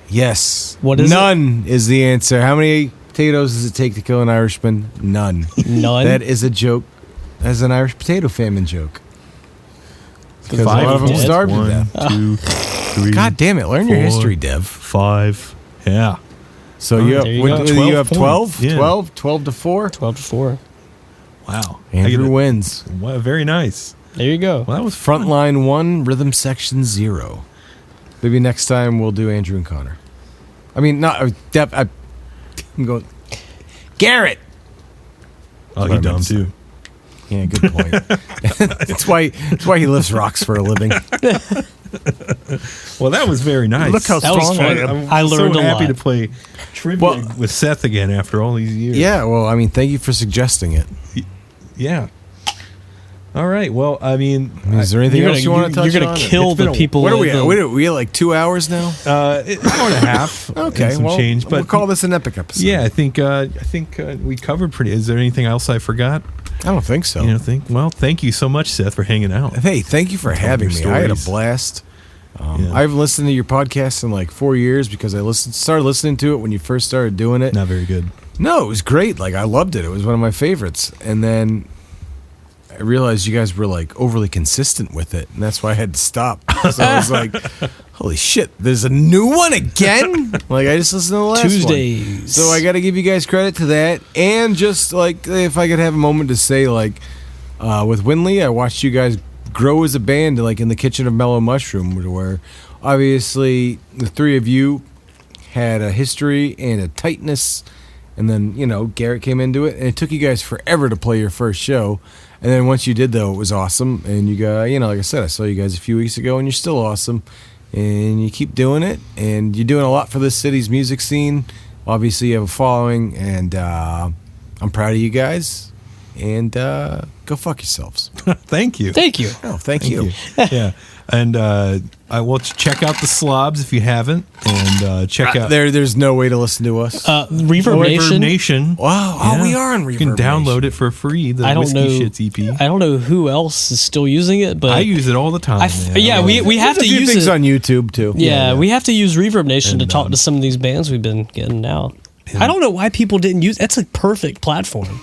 S3: yes.
S2: What is
S3: None is the answer. How many potatoes does it take to kill an Irishman? None.
S2: None.
S3: That is a joke. That's an Irish potato famine joke. Because a lot of them
S2: dead.
S3: starved to
S1: 1,
S3: death.
S1: 2, 3.
S3: God damn it! Learn your
S1: 4,
S3: history, Dev.
S1: 5. Yeah.
S3: So
S1: Oh,
S3: you have
S2: there you
S3: what,
S2: go.
S3: you
S1: 12
S3: have 12?
S1: points. Yeah.
S3: 12 to 4.
S2: 12 to 4.
S1: Wow.
S3: Andrew wins.
S1: Wow, very nice.
S2: There you go.
S1: Well, that was fun.
S3: Frontline 1, rhythm section 0. Maybe next time we'll do Andrew and Connor. I mean, not Dev. I'm going. Garrett.
S1: Oh,
S3: That's
S1: he
S3: what I
S1: dumb
S3: meant to
S1: too.
S3: Yeah, good point. That's why he lifts rocks for a living.
S1: Well, that was very nice.
S3: Look how
S2: That was
S3: strong
S2: fun.
S3: I am.
S1: I'm
S2: I learned
S1: so
S2: a
S1: happy
S2: lot.
S1: to play trivia
S3: Well-
S1: with Seth again after all these years.
S3: Yeah, well, I mean, thank you for suggesting it.
S1: Yeah. All right. Well, I mean,
S3: Is there anything
S2: You're
S3: else
S2: gonna,
S3: you want to touch
S2: you're gonna
S3: on?
S2: kill
S1: It's been
S2: the
S1: a-
S2: people.
S3: What are we
S2: at
S3: at?
S2: the-
S3: We at like 2 hours now?
S1: hour and a half.
S3: Okay,
S1: and some
S3: well,
S1: change, but
S3: we'll call this an epic episode.
S1: yeah, I think we covered pretty. Is there anything else I forgot?
S3: I don't think so.
S1: Well, thank you so much, Seth, for hanging out.
S3: Hey, thank you for
S1: Tell
S3: having me.
S1: your
S3: I had a
S1: stories.
S3: blast.
S1: Yeah.
S3: I've listened to your podcast in like 4 years because I started listening to it when you first started doing it.
S1: Not very good.
S3: No, it was great. Like, I loved it. It was one of my favorites. And then I realized you guys were like overly consistent with it, and that's why I had to stop. So I was like, holy shit, there's a new one again? Like, I just listened to the last
S2: Tuesdays.
S3: one. So I got to give you guys credit to that. And just like, if I could have a moment to say, like, with Winley, I watched you guys grow as a band, like in the kitchen of Mellow Mushroom, where obviously the three of you had a history and a tightness. And then, Garrett came into it, and it took you guys forever to play your first show. And then once you did, though, it was awesome. And you got, like I said, I saw you guys a few weeks ago, and you're still awesome. And you keep doing it, and you're doing a lot for this city's music scene. obviously you have a following, and I'm proud of you guys. And go fuck yourselves.
S1: Thank you.
S2: Thank you.
S3: Oh, thank you.
S1: Yeah. And I will check out the Slobz if you haven't, and check out
S3: There's no way to listen to us.
S2: Reverb Nation.
S3: Wow.
S1: Yeah.
S3: Oh, we are on Reverb.
S1: You can download it for free. The
S2: I don't
S1: Whiskey
S2: know.
S1: Shits EP.
S2: I don't know who else is still using it, but
S1: I use it all the time.
S2: we have to
S3: There's a few
S2: use
S3: things
S2: it
S3: on YouTube too.
S2: Yeah, we have to use Reverb Nation to
S1: And,
S2: talk to some of these bands we've been getting out. I don't know why people didn't use. That's a perfect platform.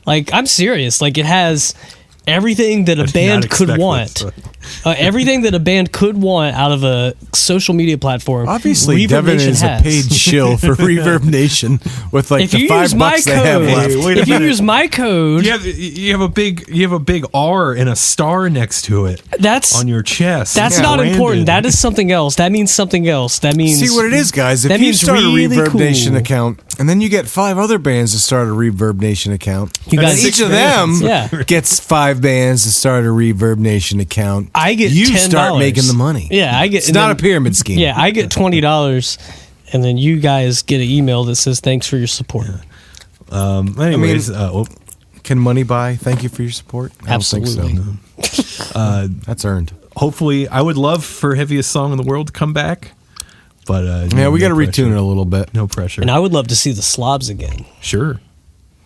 S2: Like, I'm serious. Like, it has everything that a band could want. Everything that a band could want out of a social media platform.
S3: Obviously,
S2: Reverb
S3: Devin
S2: Nation
S3: is
S2: has.
S3: a paid shill for Reverb Nation with like
S2: If
S3: the
S2: you
S3: $5
S2: use my
S3: they have
S2: code,
S3: left.
S1: Wait a
S2: if you
S1: minute.
S2: use my code,
S1: You have a big R and a star next to it
S2: that's
S1: on your chest.
S2: that's
S1: Yeah.
S2: not
S1: Branded.
S2: important. That is something else. That means something else. That means
S3: See what it is, guys. If
S2: that
S3: you
S2: means
S3: start
S2: really
S3: a Reverb
S2: cool.
S3: Nation account, and then you get 5 other bands to start a Reverb Nation account,
S2: You got
S3: and
S2: six
S3: each of them
S2: bands. Yeah.
S3: gets 5 bands to start a Reverb Nation account.
S2: I get
S3: you
S2: $10.
S3: start making the money.
S2: Yeah, I get.
S3: It's
S2: and
S3: not
S2: then-
S3: a pyramid scheme.
S2: Yeah, I get $20, and then you guys get an email that says thanks for your support.
S1: Anyways,
S3: Can money buy thank you for your support? I don't think so.
S2: Absolutely.
S3: That's earned.
S1: hopefully, I would love for Heaviest Song in the World to come back, but
S3: Yeah, we got to
S1: no
S3: retune
S1: pressure.
S3: it a little bit.
S1: No pressure.
S2: And I would love to see the Slobz again.
S1: Sure.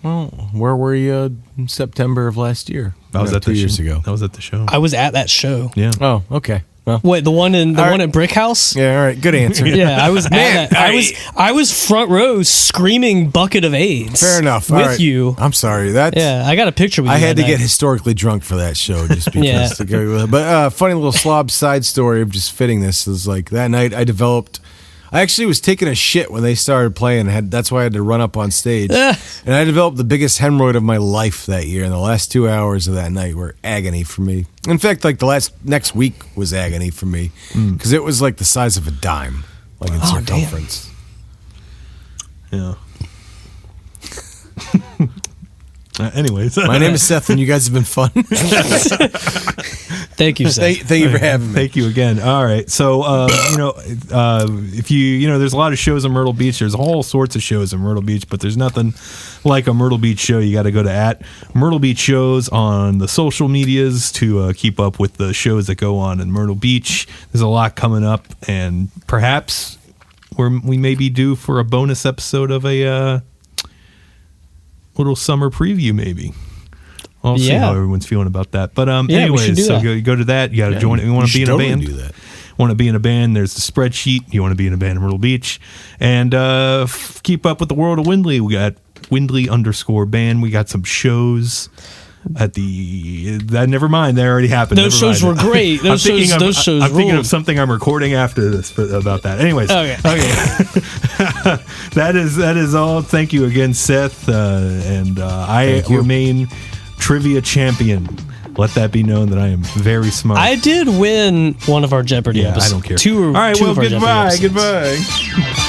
S3: Well, where were you in September of last year?
S1: I was
S3: No,
S1: at
S3: 2
S1: the
S3: years
S1: show.
S3: ago.
S1: I was at the show.
S2: I was at that show.
S1: Yeah.
S3: Oh, okay. Well,
S2: Wait, the one in
S3: All right.
S2: one at Brick House?
S3: yeah, all right. Good answer.
S2: Yeah, I was at
S3: Man,
S2: that. I was front row screaming bucket of AIDS.
S3: Fair enough.
S2: With
S3: All right.
S2: you.
S3: I'm sorry. That's
S2: Yeah, I got a picture with you.
S3: I had
S2: that
S3: to get
S2: night.
S3: historically drunk for that show just because
S2: Yeah.
S3: to go with it. But funny little slob side story of just fitting this is like that night I actually was taking a shit when they started playing. That's why I had to run up on stage. And I developed the biggest hemorrhoid of my life that year. And the last 2 hours of that night were agony for me. In fact, like next week was agony for me because it was like the size of a dime, like in circumference.
S1: Yeah. Anyways,
S3: My name is Seth, and you guys have been fun.
S2: Thank you, Seth.
S3: Thank you for having me.
S1: Thank you again. All right. So, if there's a lot of shows in Myrtle Beach. There's all sorts of shows in Myrtle Beach, but there's nothing like a Myrtle Beach show. You got to go to at Myrtle Beach shows on the social medias to keep up with the shows that go on in Myrtle Beach. There's a lot coming up, and perhaps we may be due for a bonus episode of a little summer preview, maybe. I'll see how everyone's feeling about that. But
S2: we should
S1: anyways,
S2: do
S1: so
S2: that.
S1: go to that. You got to join it. You want to be in a band?
S3: Do that.
S1: Want to be in a band? There's the spreadsheet. You want to be in a band in Myrtle Beach, and keep up with the world of Windley. We got Windley_band. We got some shows at never mind. They already happened.
S2: Those
S1: Never
S2: shows
S1: mind.
S2: were great. Those
S1: I'm
S2: shows
S1: thinking
S2: ruled.
S1: of something I'm recording after this about that. Anyways,
S2: Okay.
S1: that is all. Thank you again, Seth, and I
S3: Thank you.
S1: remain trivia champion. Let that be known that I am very smart.
S2: I did win one of our Jeopardy
S1: yeah,
S2: episodes.
S1: I don't care.
S2: Two
S1: all right,
S2: two
S1: well,
S2: of our Jeopardy
S1: goodbye.
S2: episodes.
S1: Goodbye.